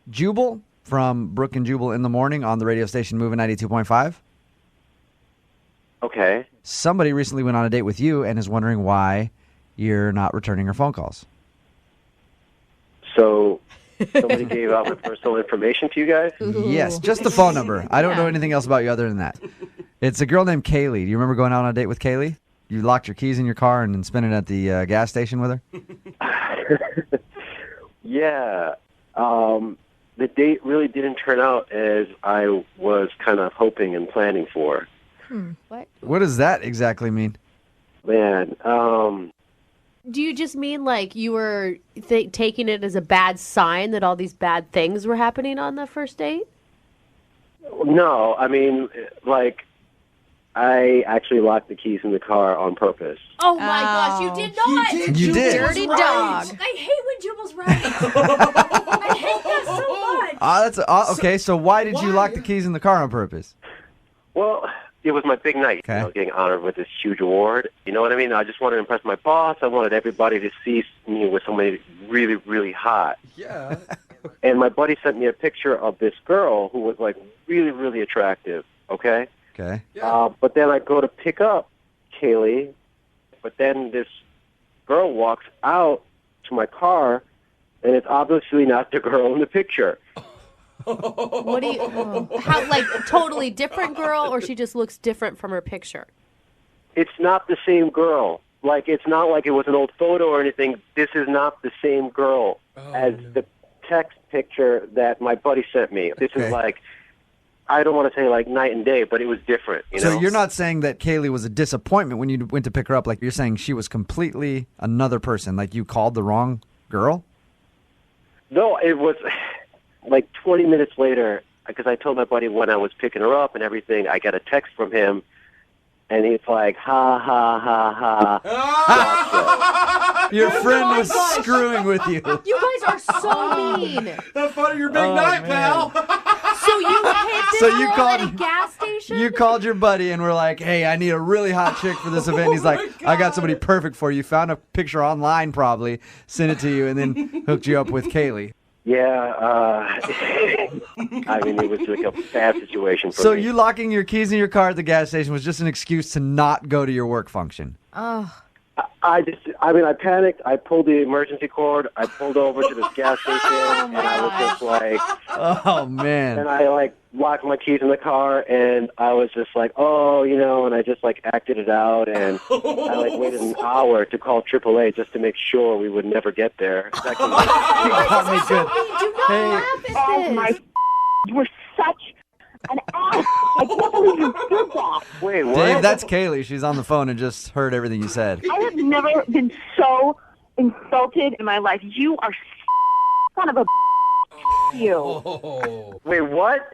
Speaker 15: Jubal from Brooke and Jubal in the Morning on the radio station moving 92.5.
Speaker 3: Okay.
Speaker 15: Somebody recently went on a date with you and is wondering why you're not returning her phone calls.
Speaker 3: So somebody gave out my personal information to you guys?
Speaker 15: Yes, just the phone number. I don't know anything else about you other than that. It's a girl named Kaylee. Do you remember going out on a date with Kaylee? You locked your keys in your car and then spent it at the gas station with her?
Speaker 3: Yeah. The date really didn't turn out as I was kind of hoping and planning for.
Speaker 16: What?
Speaker 15: What does that exactly mean?
Speaker 3: Man,
Speaker 16: Do you just mean like you were taking it as a bad sign that all these bad things were happening on the first date?
Speaker 3: no, I mean, like, I actually locked the keys in the car on purpose.
Speaker 16: Oh my gosh, you did not!
Speaker 15: You did.
Speaker 16: Dirty dog. I hate when Jubal's right. I hate that so much.
Speaker 15: Okay, so why did you lock the keys in the car on purpose?
Speaker 3: Well, it was my big night, getting honored with this huge award. You know what I mean? I just wanted to impress my boss. I wanted everybody to see me with somebody really, really hot.
Speaker 18: Yeah.
Speaker 3: And my buddy sent me a picture of this girl who was, like, really, really attractive, okay?
Speaker 15: Okay.
Speaker 3: But then I go to pick up Kaylee, but then this girl walks out to my car, and it's obviously not the girl in the picture.
Speaker 16: What do you? How, like, totally different girl, or she just looks different from her picture?
Speaker 3: It's not the same girl. Like, it's not like it was an old photo or anything. This is not the same girl as the text picture that my buddy sent me. This is like, I don't want to say like night and day, but it was different. You know?
Speaker 15: So you're not saying that Kaylee was a disappointment when you went to pick her up. Like, you're saying she was completely another person. Like, you called the wrong girl?
Speaker 3: No, it was like 20 minutes later, because I told my buddy when I was picking her up and everything, I got a text from him, and he's like, ha, ha, ha, ha.
Speaker 15: Your friend was screwing with you.
Speaker 16: You guys are so mean.
Speaker 18: That's part of your big night, pal.
Speaker 16: So you hit this girl at a gas station?
Speaker 15: You called your buddy and were like, hey, I need a really hot chick for this event. He's like, I got somebody perfect for you. Found a picture online probably, sent it to you, and then hooked you up with Kaylee.
Speaker 3: Yeah, I mean, it was like a bad situation for me.
Speaker 15: So you locking your keys in your car at the gas station was just an excuse to not go to your work function?
Speaker 16: Oh.
Speaker 3: I panicked. I pulled the emergency cord. I pulled over to this gas station, and I was just like,
Speaker 15: oh, man.
Speaker 3: And I, like, locked my keys in the car, and I was just like, oh, you know, and I just, like, acted it out, and I, like, waited an hour to call AAA just to make sure we would never get there.
Speaker 16: Do not laugh at this.
Speaker 20: You were such an ass. I can't believe you did that.
Speaker 3: Wait, what?
Speaker 15: Dave, that's Kaylee. She's on the phone and just heard everything you said.
Speaker 20: I have never been so insulted in my life. You are son of a you.
Speaker 3: Wait, what?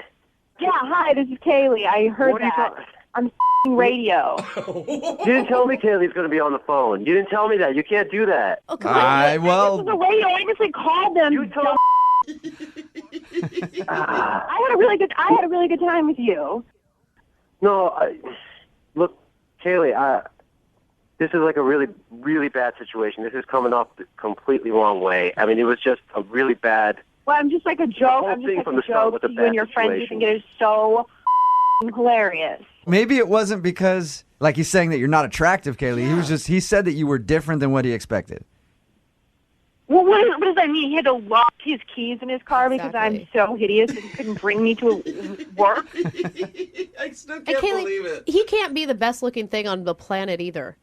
Speaker 20: Yeah, hi, this is Kaylee. I heard that on radio.
Speaker 3: You didn't tell me Kaylee's going to be on the phone. You didn't tell me that. You can't do that.
Speaker 20: This was the radio. I just called them.
Speaker 3: You told
Speaker 20: I had a really good time with you.
Speaker 3: No, look, Kaylee, this is like a really, really bad situation. This is coming off the completely wrong way. I mean, it was just a really bad.
Speaker 20: Well, I'm just like a joke. I'm just like a joke to you and your friends. You think it is so hilarious.
Speaker 15: Maybe it wasn't because, like, he's saying that you're not attractive, Kaylee. He said that you were different than what he expected.
Speaker 20: Well, what does that mean? He had to lock his keys in his car because I'm so hideous that he couldn't bring me to work?
Speaker 18: I still can't believe it.
Speaker 16: He can't be the best looking thing on the planet either.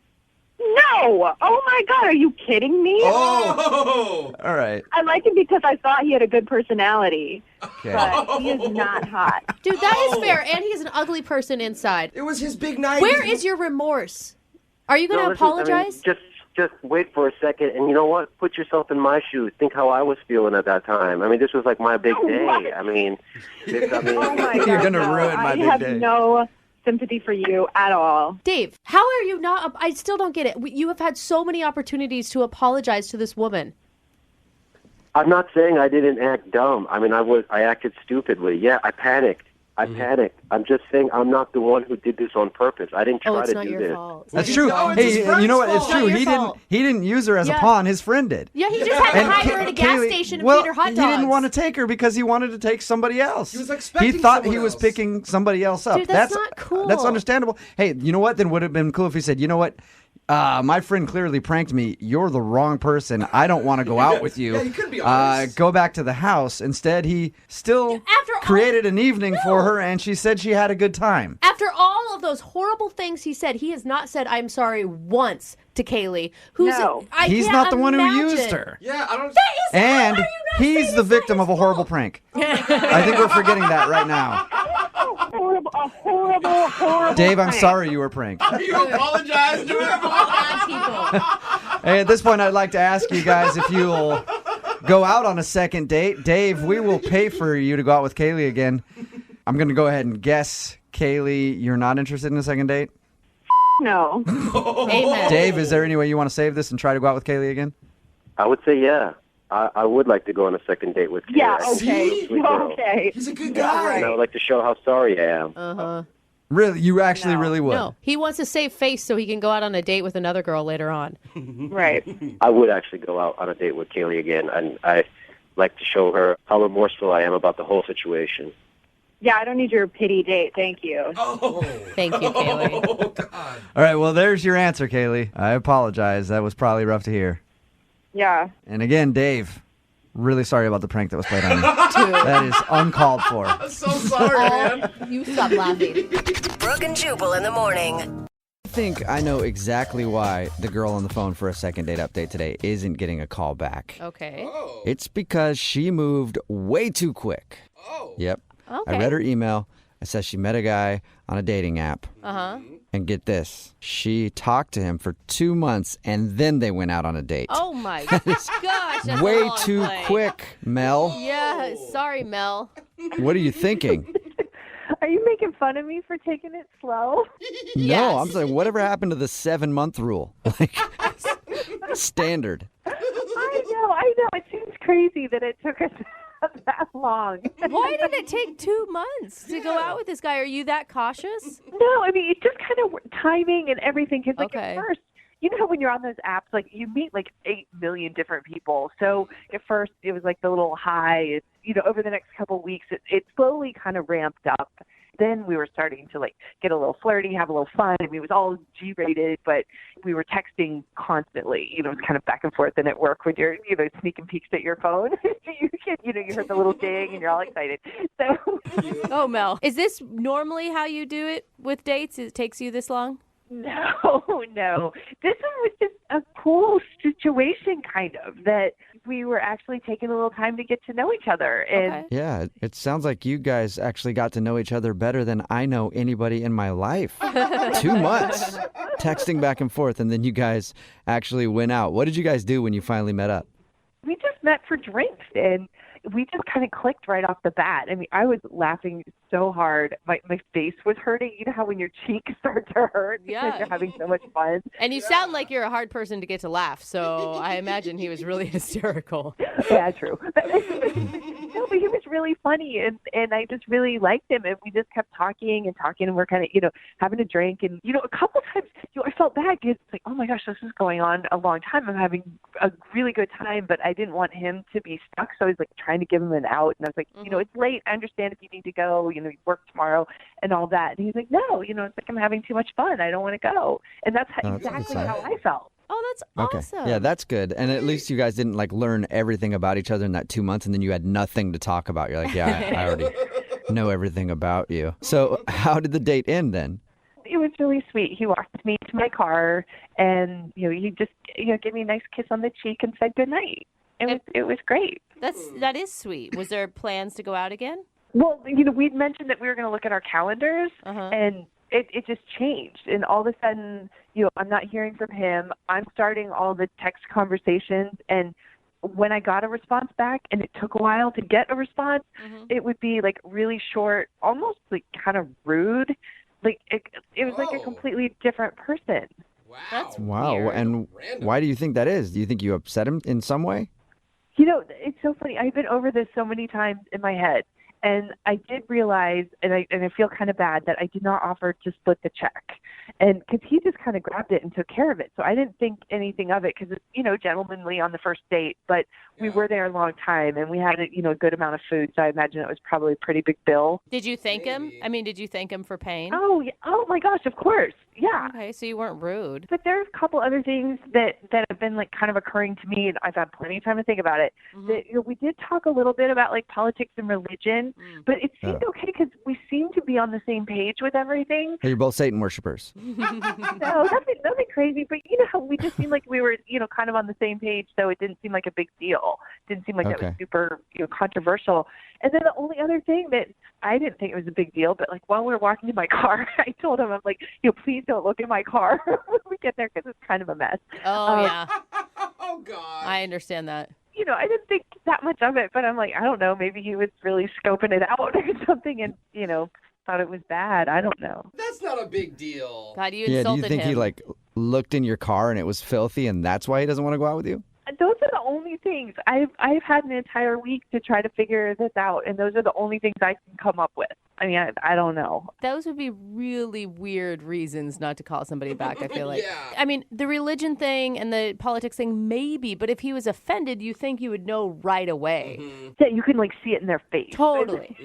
Speaker 20: No! Oh my God, are you kidding me?
Speaker 18: Oh!
Speaker 15: All right.
Speaker 20: I like him because I thought he had a good personality.
Speaker 15: Okay.
Speaker 20: But he is not hot.
Speaker 16: Dude, that is fair. And he's an ugly person inside.
Speaker 18: It was his big night.
Speaker 16: Where is your remorse? Are you going to apologize?
Speaker 3: Just wait for a second, and you know what? Put yourself in my shoes. Think how I was feeling at that time. I mean, this was like my big day.
Speaker 20: What?
Speaker 3: I mean,
Speaker 20: Oh my God,
Speaker 15: You're going to ruin my big day.
Speaker 20: I have no sympathy for you at all.
Speaker 16: Dave, how are you not? I still don't get it. You have had so many opportunities to apologize to this woman.
Speaker 3: I'm not saying I didn't act dumb. I mean, I acted stupidly. Yeah, I panicked. I panicked. I'm just saying I'm not the one who did this on purpose. I didn't try
Speaker 16: it's
Speaker 3: to
Speaker 16: not
Speaker 3: do
Speaker 16: your
Speaker 3: this.
Speaker 16: fault.
Speaker 15: That's true. Hey, you know what? It's true. He didn't use her as a pawn. His friend did.
Speaker 21: Yeah, he just had to hire her at a gas station and feed her hot dogs.
Speaker 15: He didn't want to take her because he wanted to take somebody else.
Speaker 18: He was expecting
Speaker 15: He thought
Speaker 18: someone
Speaker 15: he was
Speaker 18: else.
Speaker 15: picking somebody else up.
Speaker 16: Dude, that's not cool.
Speaker 15: That's understandable. Hey, you know what? Then would have been cool if he said, you know what? My friend clearly pranked me. You're the wrong person. I don't want to go out with you.
Speaker 18: Yeah, he could be honest.
Speaker 15: Go back to the house. Instead, he still created an evening for her, and she said she had a good time.
Speaker 21: After all of those horrible things he said, he has not said "I'm sorry" once to Kaylee.
Speaker 15: He's not the one who used her.
Speaker 18: Yeah, I don't.
Speaker 15: And he's the victim of a horrible prank. I think we're forgetting that right now.
Speaker 20: Horrible.
Speaker 15: Dave, I'm sorry you were pranked.
Speaker 18: You apologize to him.
Speaker 15: Hey, at this point, I'd like to ask you guys if you'll go out on a second date. Dave, we will pay for you to go out with Kaylee again. I'm going to go ahead and guess, Kaylee, you're not interested in a second date?
Speaker 20: No.
Speaker 21: Amen.
Speaker 15: Dave, is there any way you want to save this and try to go out with Kaylee again?
Speaker 3: I would say yeah. I would like to go on a second date with Kayla.
Speaker 20: Yeah,
Speaker 3: I think she's
Speaker 20: okay.
Speaker 3: a sweet girl.
Speaker 20: Okay.
Speaker 18: He's a good guy.
Speaker 3: And I would like to show how sorry I am.
Speaker 16: Uh-huh.
Speaker 15: Really? You actually really would?
Speaker 16: No, he wants to save face so he can go out on a date with another girl later on.
Speaker 20: Right.
Speaker 3: I would actually go out on a date with Kaylee again, and I like to show her how remorseful I am about the whole situation.
Speaker 20: Yeah, I don't need your pity date. Thank you.
Speaker 18: Oh.
Speaker 16: Thank you, Kaylee.
Speaker 18: Oh, God.
Speaker 15: All right, well, there's your answer, Kaylee. I apologize. That was probably rough to hear.
Speaker 20: Yeah.
Speaker 15: And again, Dave, really sorry about the prank that was played on you. That is uncalled for.
Speaker 18: I'm so sorry, man.
Speaker 21: You stop laughing.
Speaker 1: Brooke and Jubal in the morning.
Speaker 15: I think I know exactly why the girl on the phone for a second date update today isn't getting a call back.
Speaker 16: Okay.
Speaker 18: Oh.
Speaker 15: It's because she moved way too quick.
Speaker 18: Oh.
Speaker 15: Yep.
Speaker 16: Okay.
Speaker 15: I read her email. It says she met a guy on a dating app.
Speaker 16: Uh-huh.
Speaker 15: And get this, she talked to him for 2 months, and then they went out on a date.
Speaker 16: Oh, my gosh. That's
Speaker 15: Way
Speaker 16: a long
Speaker 15: too
Speaker 16: play.
Speaker 15: quick, Mel.
Speaker 16: Yeah, sorry, Mel.
Speaker 15: What are you thinking?
Speaker 20: Are you making fun of me for taking it slow?
Speaker 15: No, I'm saying whatever happened to the 7-month rule? Like, standard.
Speaker 20: I know. It seems crazy that it took us that long.
Speaker 16: Why did it take 2 months to go out with this guy? Are you that cautious?
Speaker 20: No, I mean, it's just kind of timing and everything. Because, like,
Speaker 16: Okay.
Speaker 20: at first, you know how when you're on those apps, like, you meet, like, 8 million different people. So at first, it was, like, the little high. It's, you know, over the next couple of weeks, it slowly kind of ramped up. Then we were starting to, like, get a little flirty, have a little fun. I mean, it was all G-rated, but we were texting constantly. You know, it was kind of back and forth. And at work, when you're, you know, sneaking peeks at your phone, you heard the little ding and you're all excited. So,
Speaker 16: Oh, Mel. Is this normally how you do it with dates? It takes you this long?
Speaker 20: no. This one was just a cool situation, kind of, that we were actually taking a little time to get to know each other. And
Speaker 15: Yeah, it sounds like you guys actually got to know each other better than I know anybody in my life. 2 months texting back and forth, and then you guys actually went out. What did you guys do when you finally met up?
Speaker 20: we just met for drinks, and we just kind of clicked right off the bat. I mean, I was laughing so hard. My face was hurting. You know how when your cheeks start to hurt because you're having so much fun?
Speaker 16: And you sound like you're a hard person to get to laugh, so I imagine he was really hysterical.
Speaker 20: Yeah, true. No, but he was really funny, and I just really liked him, and we just kept talking, and we're kind of, having a drink, and, a couple times, I felt bad because it's like, oh my gosh, this is going on a long time. I'm having a really good time, but I didn't want him to be stuck, so I was like trying to give him an out, and I was like, it's late. I understand if you need to go, you work tomorrow and all that. And he's like, no, it's like I'm having too much fun. I don't want to go. And that's exactly how I felt.
Speaker 16: Oh, that's awesome.
Speaker 15: Yeah, that's good. And at least you guys didn't learn everything about each other in that 2 months, and then you had nothing to talk about. You're like, yeah, I already know everything about you. So how did the date end then?
Speaker 20: It was really sweet. He walked me to my car, and he just gave me a nice kiss on the cheek and said goodnight. It was great.
Speaker 16: That is sweet. Was there plans to go out again?
Speaker 20: Well, we'd mentioned that we were going to look at our calendars, and it just changed. And all of a sudden, I'm not hearing from him. I'm starting all the text conversations, and when I got a response back, and it took a while to get a response, it would be really short, almost kind of rude. It was like a completely different person.
Speaker 16: That's
Speaker 15: Wow.
Speaker 16: weird.
Speaker 15: And why do you think that is? Do you think you upset him in some way?
Speaker 20: It's so funny. I've been over this so many times in my head,
Speaker 4: And I did realize, and I feel kind of bad that I did not offer to split the check, and because he just kind of grabbed it and took care of it, so I didn't think anything of it because it's gentlemanly on the first date. But we were there a long time, and we had a good amount of food, so I imagine it was probably a pretty big bill.
Speaker 16: Did you thank him? I mean, did you thank him for paying?
Speaker 4: Oh, yeah. Oh my gosh, of course, yeah.
Speaker 16: Okay, so you weren't rude.
Speaker 4: But there's a couple other things that have been like kind of occurring to me, and I've had plenty of time to think about it. That we did talk a little bit about like politics and religion, but it seemed okay because we seem to be on the same page with everything.
Speaker 15: Hey, you're both Satan worshipers.
Speaker 4: No, nothing crazy, but how we just seemed like we were kind of on the same page, so it didn't seem like a big deal. Didn't seem like that was super controversial. And then the only other thing that I didn't think it was a big deal, but like while we were walking to my car, I told him, I'm like, please don't look in my car when we get there because it's kind of a mess.
Speaker 16: Oh, yeah.
Speaker 18: Oh, God.
Speaker 16: I understand that.
Speaker 4: I didn't think that much of it, but I'm like, I don't know, maybe he was really scoping it out or something and, thought it was bad. I don't know.
Speaker 18: That's not a big deal.
Speaker 16: God, you
Speaker 15: Yeah, do
Speaker 16: insulted
Speaker 15: you think
Speaker 16: him.
Speaker 15: he like looked in your car and it was filthy and that's why he doesn't want to go out with you?
Speaker 4: Those are the only things. I've had an entire week to try to figure this out, and those are the only things I can come up with. I mean, I don't know.
Speaker 16: Those would be really weird reasons not to call somebody back, I feel like.
Speaker 18: Yeah.
Speaker 16: I mean, the religion thing and the politics thing, maybe, but if he was offended, you think you would know right away.
Speaker 4: Yeah, you can like see it in their face.
Speaker 16: Totally.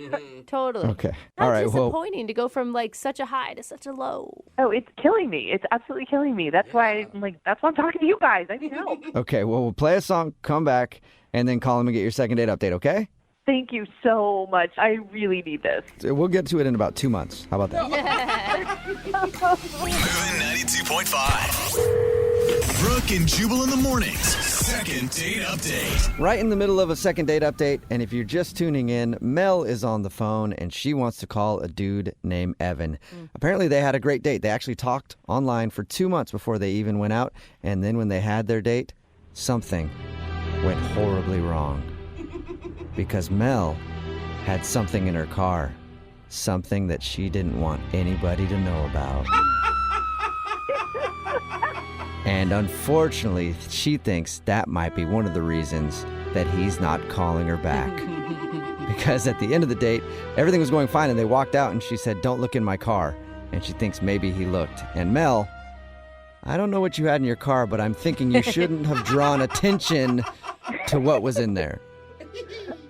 Speaker 16: Totally.
Speaker 15: Okay.
Speaker 16: How
Speaker 15: All right. Well,
Speaker 16: disappointing to go from like such a high to such a low.
Speaker 4: Oh, it's killing me. It's absolutely killing me. That's why that's why I'm talking to you guys. I need help.
Speaker 15: okay. Well, we'll play a song, come back, and then call him and get your second date update, okay?
Speaker 4: Thank you so much. I really need this.
Speaker 15: We'll get to it in about 2 months. How about that?
Speaker 19: Moving 92.5. Brooke and Jubal in the mornings. Second date update.
Speaker 15: Right in the middle of a second date update, and if you're just tuning in, Mel is on the phone, and she wants to call a dude named Evan. Apparently, they had a great date. They actually talked online for 2 months before they even went out, and then when they had their date, something went horribly wrong. Because Mel had something in her car, something that she didn't want anybody to know about. And unfortunately, she thinks that might be one of the reasons that he's not calling her back. Because at the end of the date, everything was going fine and they walked out and she said, "Don't look in my car." And she thinks maybe he looked. And Mel, I don't know what you had in your car, but I'm thinking you shouldn't have drawn attention to what was in there.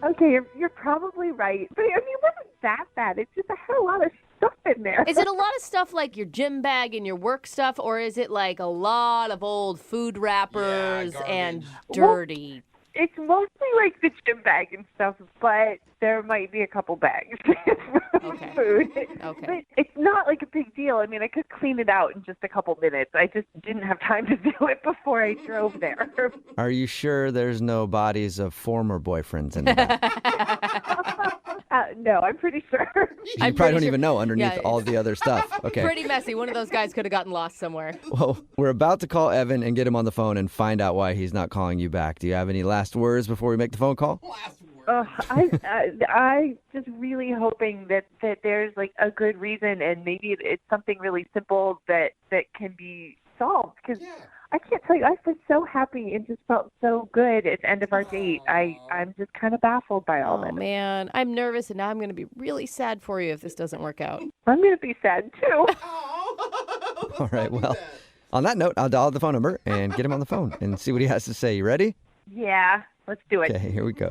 Speaker 4: Okay, you're probably right. But I mean, it wasn't that bad. It's just I had a lot of stuff in there.
Speaker 16: Is it a lot of stuff like your gym bag and your work stuff, or is it like a lot of old food wrappers and dirty?
Speaker 4: It's mostly like the gym bag and stuff, but there might be a couple bags of food.
Speaker 16: Okay.
Speaker 4: But it's not like a big deal. I mean, I could clean it out in just a couple minutes. I just didn't have time to do it before I drove there.
Speaker 15: Are you sure there's no bodies of former boyfriends in there?
Speaker 4: No, I'm pretty sure.
Speaker 15: You probably don't even know underneath all the other stuff. Okay.
Speaker 16: Pretty messy. One of those guys could have gotten lost somewhere.
Speaker 15: Well, we're about to call Evan and get him on the phone and find out why he's not calling you back. Do you have any last words before we make the phone call?
Speaker 4: I just really hoping that there's like a good reason, and maybe it's something really simple that can be solved. Because I can't tell you, I've been so happy and just felt so good at the end of our date. I'm just kind of baffled by all
Speaker 16: Oh,
Speaker 4: this.
Speaker 16: man. I'm nervous, and now I'm going to be really sad for you if this doesn't work out.
Speaker 4: I'm going to be sad too.
Speaker 15: All right, well, on that note, I'll dial the phone number and get him on the phone and see what he has to say. You ready?
Speaker 4: Yeah, let's do it.
Speaker 15: Okay, here we go.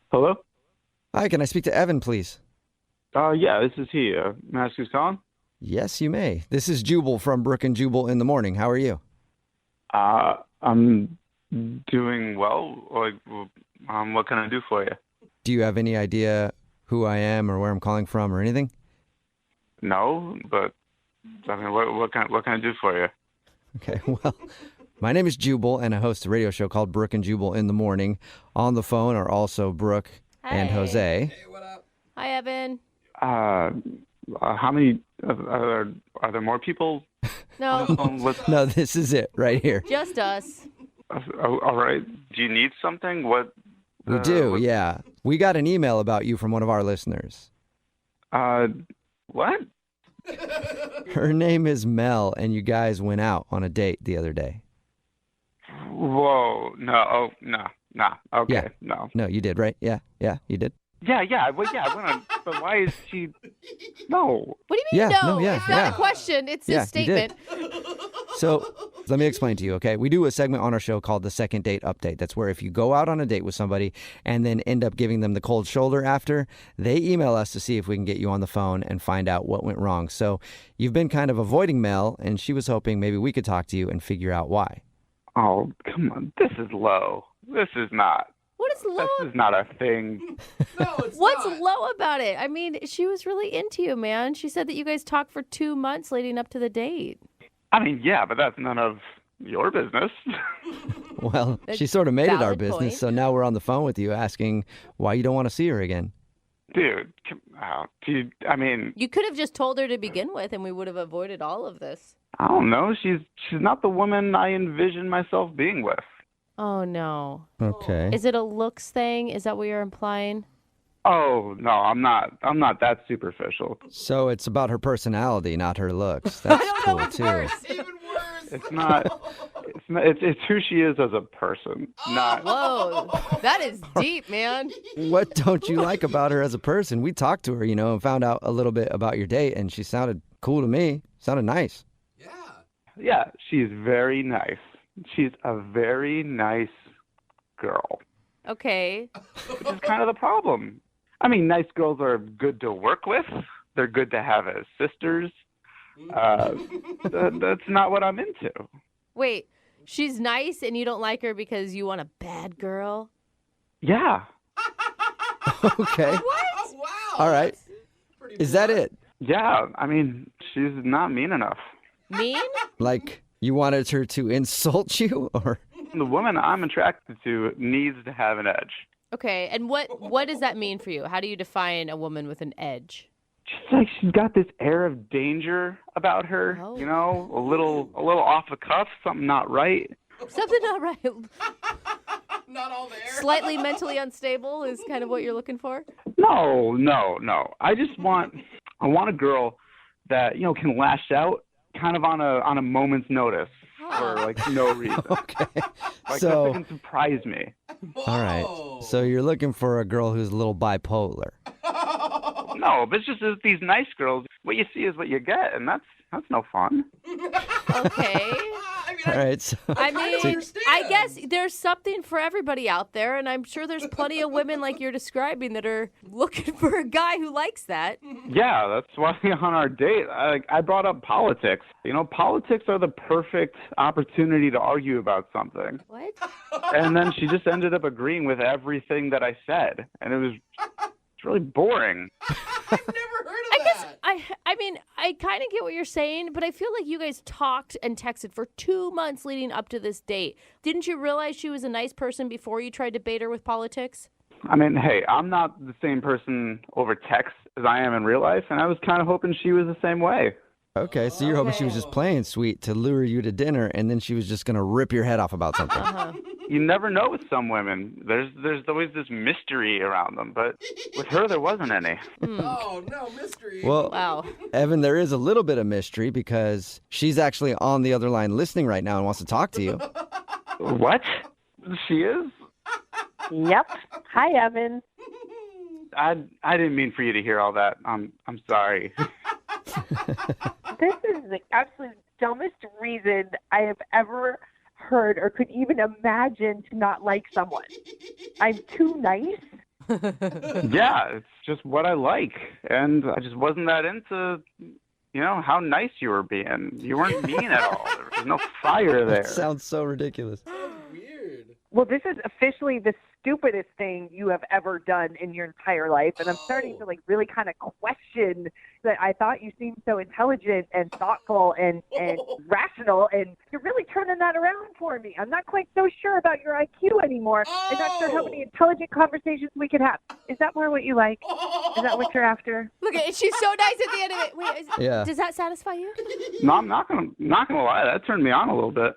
Speaker 22: Hello?
Speaker 15: Hi, can I speak to Evan, please?
Speaker 22: Yeah, this is he. May I ask who's calling?
Speaker 15: Yes, you may. This is Jubal from Brooke and Jubal in the morning. How are you?
Speaker 22: I'm doing well. Like, what can I do for you?
Speaker 15: Do you have any idea who I am or where I'm calling from or anything?
Speaker 22: No, but I mean, what can I do for you?
Speaker 15: Okay, well, my name is Jubal, and I host a radio show called Brooke and Jubal in the morning. On the phone are also Brooke and Jose.
Speaker 16: Hi, Evan.
Speaker 22: How many are there more people?
Speaker 16: No.
Speaker 15: No, this is it right here.
Speaker 16: Just us.
Speaker 22: All right. Do you need something? What?
Speaker 15: We do, yeah. We got an email about you from one of our listeners.
Speaker 22: What?
Speaker 15: Her name is Mel, and you guys went out on a date the other day.
Speaker 22: Whoa, no, okay,
Speaker 15: Yeah.
Speaker 22: no.
Speaker 15: No, you did, right? Yeah, you did.
Speaker 22: Yeah, well, yeah, I wanna, but why is she, no.
Speaker 16: What do you mean
Speaker 15: Yeah,
Speaker 16: no?
Speaker 15: no, yeah,
Speaker 16: It's not a question. It's
Speaker 15: Yeah,
Speaker 16: a statement.
Speaker 15: So let me explain to you, okay? We do a segment on our show called the Second Date Update. That's where if you go out on a date with somebody and then end up giving them the cold shoulder after, they email us to see if we can get you on the phone and find out what went wrong. So you've been kind of avoiding Mel, and she was hoping maybe we could talk to you and figure out why.
Speaker 22: Oh, come on, this is low. This is not.
Speaker 16: What is low?
Speaker 22: This is not a thing.
Speaker 16: What's low about it? I mean, she was really into you, man. She said that you guys talked for 2 months leading up to the date.
Speaker 22: I mean, yeah, but that's none of your business.
Speaker 15: Well, she sort of made it our
Speaker 16: Valid
Speaker 15: business,
Speaker 16: point.
Speaker 15: so now we're on the phone with you asking why you don't want to see her again.
Speaker 22: Dude, I mean,
Speaker 16: You could have just told her to begin with, and we would have avoided all of this.
Speaker 22: I don't know. She's not the woman I envision myself being with.
Speaker 16: Oh, no.
Speaker 15: Okay.
Speaker 16: Is it a looks thing? Is that what you're implying?
Speaker 22: Oh, no, I'm not that superficial.
Speaker 15: So it's about her personality, not her looks. That's cool, too.
Speaker 22: It's not. It's who she is as a person, not.
Speaker 16: Whoa, that is deep, man.
Speaker 15: What don't you like about her as a person? We talked to her, and found out a little bit about your date, and she sounded cool to me. Sounded nice.
Speaker 22: Yeah, she's very nice. She's a very nice girl,
Speaker 16: Okay.
Speaker 22: which is kind of the problem. I mean, nice girls are good to work with. They're good to have as sisters. That's not what I'm into.
Speaker 16: Wait, she's nice and you don't like her because you want a bad girl?
Speaker 22: Yeah.
Speaker 15: Okay.
Speaker 16: What?
Speaker 15: All right. Is that it?
Speaker 22: Yeah, I mean, she's not mean enough.
Speaker 16: Mean?
Speaker 15: Like, you wanted her to insult you, or?
Speaker 22: The woman I'm attracted to needs to have an edge.
Speaker 16: Okay, and what does that mean for you? How do you define a woman with an edge?
Speaker 22: She's got this air of danger about her,
Speaker 16: Oh.
Speaker 22: a little off the cuff, something not right.
Speaker 16: Something not right.
Speaker 18: Not all there.
Speaker 16: Slightly mentally unstable is kind of what you're looking for?
Speaker 22: No. I want a girl that, can lash out kind of on a moment's notice for no reason.
Speaker 15: Okay.
Speaker 22: That can surprise me.
Speaker 15: All right. So you're looking for a girl who's a little bipolar.
Speaker 22: No, but it's just that these nice girls, what you see is what you get, and that's no fun.
Speaker 16: Okay.
Speaker 15: All right. So,
Speaker 16: I mean, I guess there's something for everybody out there, and I'm sure there's plenty of women like you're describing that are looking for a guy who likes that.
Speaker 22: Yeah, that's why on our date, I brought up politics. Politics are the perfect opportunity to argue about something.
Speaker 16: What?
Speaker 22: And then she just ended up agreeing with everything that I said, and it's really boring.
Speaker 16: I mean, I kind of get what you're saying, but I feel like you guys talked and texted for 2 months leading up to this date. Didn't you realize she was a nice person before you tried to bait her with politics?
Speaker 22: I mean, hey, I'm not the same person over text as I am in real life, and I was kind of hoping she was the same way.
Speaker 15: okay, so you're hoping she was just playing sweet to lure you to dinner, and then she was just going to rip your head off about something.
Speaker 22: You never know with some women. There's always this mystery around them, but with her there wasn't any.
Speaker 18: Oh, no, mystery.
Speaker 15: Well,
Speaker 16: Wow.
Speaker 15: Evan, there is a little bit of mystery because she's actually on the other line listening right now and wants to talk to you.
Speaker 22: What? She is?
Speaker 4: Yep. Hi, Evan.
Speaker 22: I didn't mean for you to hear all that. I'm sorry.
Speaker 4: This is the absolute dumbest reason I have ever heard or could even imagine to not like someone. I'm too nice.
Speaker 22: Yeah, it's just what I like, and I just wasn't that into, how nice you were being. You weren't mean at all. There was no fire there.
Speaker 15: That sounds so ridiculous.
Speaker 4: Well, this is officially the stupidest thing you have ever done in your entire life, and I'm starting to really kind of question that. I thought you seemed so intelligent and thoughtful and rational, and you're really turning that around for me. I'm not quite so sure about your IQ anymore. I'm not sure how many intelligent conversations we could have. Is that more what you like? Is that what you're after?
Speaker 16: Look, she's so nice at the end of it. Wait,
Speaker 15: Yeah.
Speaker 16: Does that satisfy you?
Speaker 22: No, I'm not gonna lie. That turned me on a little bit.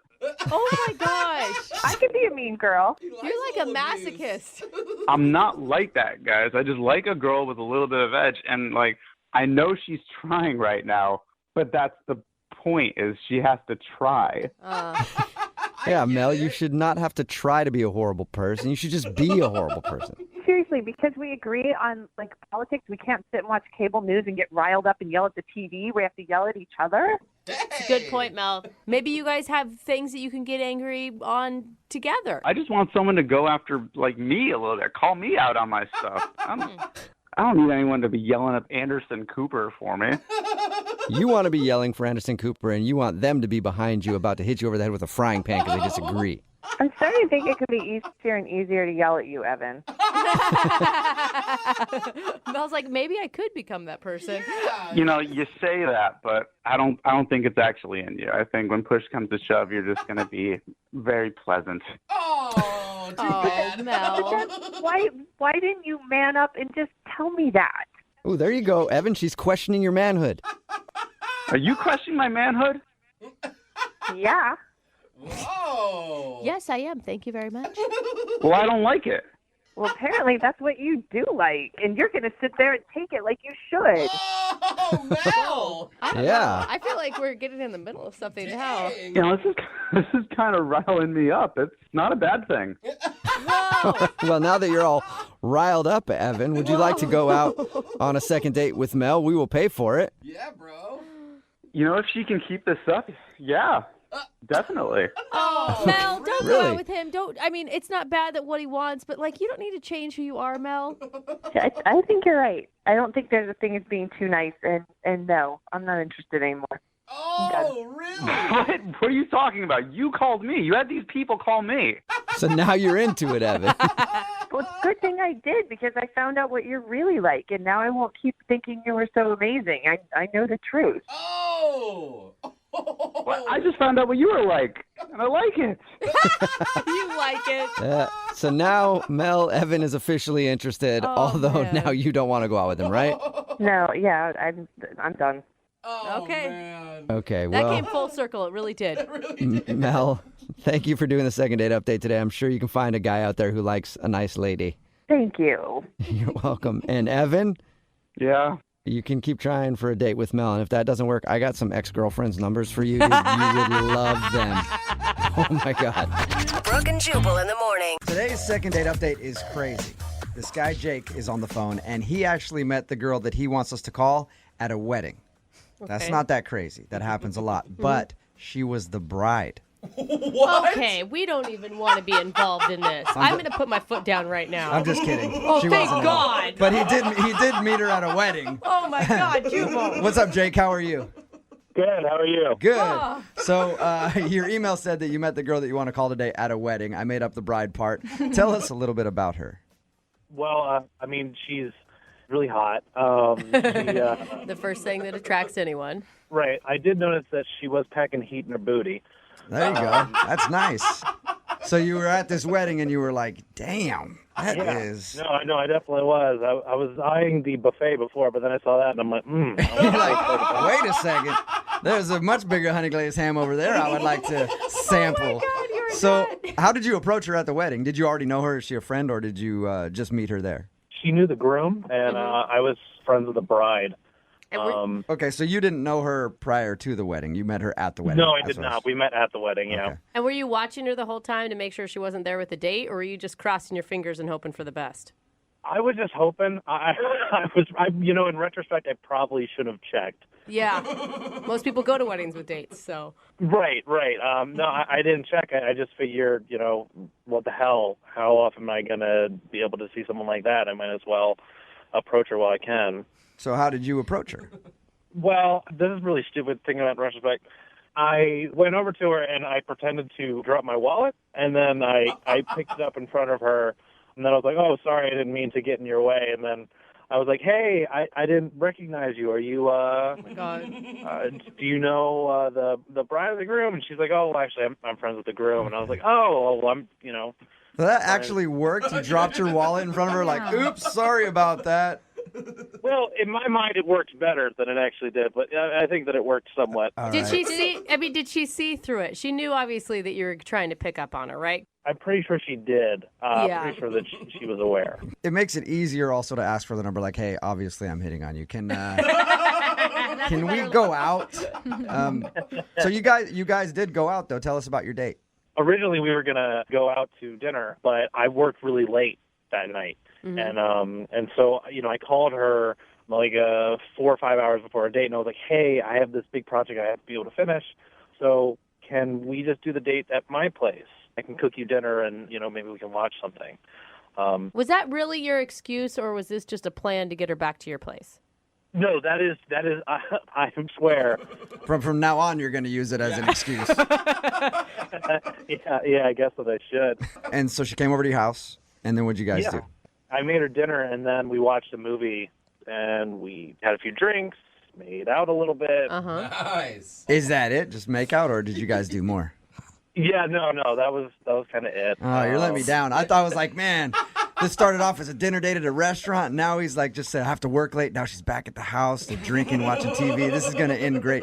Speaker 16: Oh my gosh.
Speaker 4: I could be a mean girl.
Speaker 16: You're like a masochist.
Speaker 22: I'm not like that, guys. I just like a girl with a little bit of edge, and I know she's trying right now, but that's the point, is she has to try.
Speaker 15: Yeah, Mel, you should not have to try to be a horrible person. You should just be a horrible person.
Speaker 4: Seriously, because we agree on like politics, we can't sit and watch cable news and get riled up and yell at the TV. We have to yell at each other.
Speaker 16: Good point, Mel. Maybe you guys have things that you can get angry on together.
Speaker 22: I just want someone to go after like me a little bit. Call me out on my stuff. I don't need anyone to be yelling at Anderson Cooper for me.
Speaker 15: You want to be yelling for Anderson Cooper, and you want them to be behind you about to hit you over the head with a frying pan because they disagree.
Speaker 4: I'm starting to think it could be easier and easier to yell at you, Evan.
Speaker 16: Mel's like, maybe I could become that person.
Speaker 22: You know, you say that, but I don't think it's actually in you. I think when push comes to shove, you're just going to be very pleasant.
Speaker 18: Oh, too bad.
Speaker 16: Mel.
Speaker 4: Why didn't you man up and just tell me that?
Speaker 15: Oh, there you go, Evan. She's questioning your manhood.
Speaker 22: Are you questioning my manhood?
Speaker 4: Yeah.
Speaker 18: Whoa.
Speaker 16: Yes, I am. Thank you very much.
Speaker 22: Well, I don't like it.
Speaker 4: Well, apparently that's what you do like, and you're going to sit there and take it like you should.
Speaker 18: Oh, Mel.
Speaker 16: I don't know. I feel like we're getting in the middle of something now.
Speaker 22: You know, this is kind of riling me up. It's not a bad thing.
Speaker 15: Well, now that you're all riled up, Evan, would you like to go out on a second date with Mel? We will pay for it.
Speaker 18: Yeah, bro.
Speaker 22: You know, if she can keep this up, yeah. Definitely.
Speaker 16: Oh, Mel, don't
Speaker 15: Really?
Speaker 16: go out with him. I mean, it's not bad that what he wants, but like, you don't need to change who you are, Mel.
Speaker 4: I think you're right. I don't think there's a thing as being too nice, and no, I'm not interested anymore.
Speaker 18: Oh, really?
Speaker 22: What are you talking about? You called me. You had these people call me.
Speaker 15: So now you're into it, Evan.
Speaker 4: Well, it's a good thing I did because I found out what you're really like, and now I won't keep thinking you were so amazing. I know the truth.
Speaker 18: Oh.
Speaker 22: Well, I just found out what you were like, and I like it.
Speaker 16: You like it.
Speaker 15: So now Mel, Evan is officially interested, although
Speaker 16: man.
Speaker 15: now you don't want to go out with him, right?
Speaker 4: No, yeah, I'm done.
Speaker 18: Oh,
Speaker 16: Okay.
Speaker 18: man.
Speaker 15: Okay,
Speaker 16: That
Speaker 15: well,
Speaker 16: came full circle. It really did.
Speaker 15: Mel, thank you for doing the second date update today. I'm sure you can find a guy out there who likes a nice lady.
Speaker 4: Thank you.
Speaker 15: You're welcome. And Evan,
Speaker 22: Yeah.
Speaker 15: you can keep trying for a date with Mel. And if that doesn't work, I got some ex-girlfriends' numbers for you. Dude. You would love them. Oh, my God.
Speaker 1: Brooke and Jubal in the morning.
Speaker 15: Today's second date update is crazy. This guy, Jake, is on the phone, and he actually met the girl that he wants us to call at a wedding. That's not that crazy. That happens a lot. But she was the bride.
Speaker 18: What?
Speaker 16: Okay, we don't even want to be involved in this. I'm going to put my foot down right now.
Speaker 15: I'm just kidding.
Speaker 16: Oh,
Speaker 15: She
Speaker 16: thank
Speaker 15: wasn't
Speaker 16: God.
Speaker 15: involved. But he did meet her at a wedding.
Speaker 16: Oh, my God, Jubal.
Speaker 15: What's up, Jake? How are you?
Speaker 3: Good. How are you?
Speaker 15: Good.
Speaker 16: Oh.
Speaker 15: So your email said that you met the girl that you want to call today at a wedding. I made up the bride part. Tell us a little bit about her.
Speaker 3: Well, I mean, she's really hot.
Speaker 16: The first thing that attracts anyone.
Speaker 3: Right. I did notice that she was packing heat in her booty.
Speaker 15: There you go. That's nice. So you were at this wedding and you were like, damn, that is...
Speaker 3: No, I know. I definitely was. I was eyeing the buffet before, but then I saw that and I'm like,
Speaker 15: You're like, wait a second. There's a much bigger honey glazed ham over there I would like to sample.
Speaker 16: Oh my God,
Speaker 15: So how did you approach her at the wedding? Did you already know her? Is she a friend or did you just meet her there?
Speaker 3: She knew the groom, and I was friends with the bride.
Speaker 15: Okay, so you didn't know her prior to the wedding. You met her at the wedding.
Speaker 3: No, I did not. We met at the wedding, yeah.
Speaker 15: Okay.
Speaker 16: And were you watching her the whole time to make sure she wasn't there with the date, or were you just crossing your fingers and hoping for the best?
Speaker 3: I was just hoping. In retrospect, I probably should have checked.
Speaker 16: Yeah. Most people go to weddings with dates, so.
Speaker 3: Right. No, I didn't check. I just figured, what the hell? How often am I going to be able to see someone like that? I might as well approach her while I can.
Speaker 15: So how did you approach her?
Speaker 3: Well, this is really stupid thinking about in retrospect. I went over to her and I pretended to drop my wallet, and then I picked it up in front of her, and then I was like, oh, sorry, I didn't mean to get in your way. And then I was like, hey, I didn't recognize you. Are you,
Speaker 16: oh my God.
Speaker 3: Do you know the bride or the groom? And she's like, oh, well, actually, I'm friends with the groom. And I was like, oh, well, I'm.
Speaker 15: So that actually worked? You dropped your wallet in front of her like, oops, sorry about that.
Speaker 3: Well, in my mind, it worked better than it actually did, but I think that it worked somewhat.
Speaker 16: Did she see through it? She knew, obviously, that you were trying to pick up on her, right?
Speaker 3: I'm pretty sure she did.
Speaker 16: Yeah.
Speaker 3: Pretty sure that she was aware.
Speaker 15: It makes it easier also to ask for the number, like, hey, obviously I'm hitting on you. Can we go out? So you guys did go out, though. Tell us about your date.
Speaker 2: originally we were going to go out to dinner, but I worked really late that night. Mm-hmm. And so, I called her like 4 or 5 hours before our date, and I was like, hey, I have this big project I have to be able to finish, so can we just do the date at my place? I can cook you dinner, and, maybe we can watch something.
Speaker 16: Was that really your excuse, or was this just a plan to get her back to your place?
Speaker 2: No, that is. I swear.
Speaker 15: From now on, you're going to use it as an excuse.
Speaker 2: Yeah, I guess that I should.
Speaker 15: And so she came over to your house, and then what'd you guys do?
Speaker 2: I made her dinner, and then we watched a movie, and we had a few drinks, made out a little bit.
Speaker 18: Nice.
Speaker 15: Is that it? Just make out, or did you guys do more?
Speaker 2: Yeah, no, that was kind of it.
Speaker 15: Oh, you're letting me down. I thought I was like, man, this started off as a dinner date at a restaurant, and now he's like, just said, I have to work late. Now she's back at the house, drinking, watching TV. This is going to end great.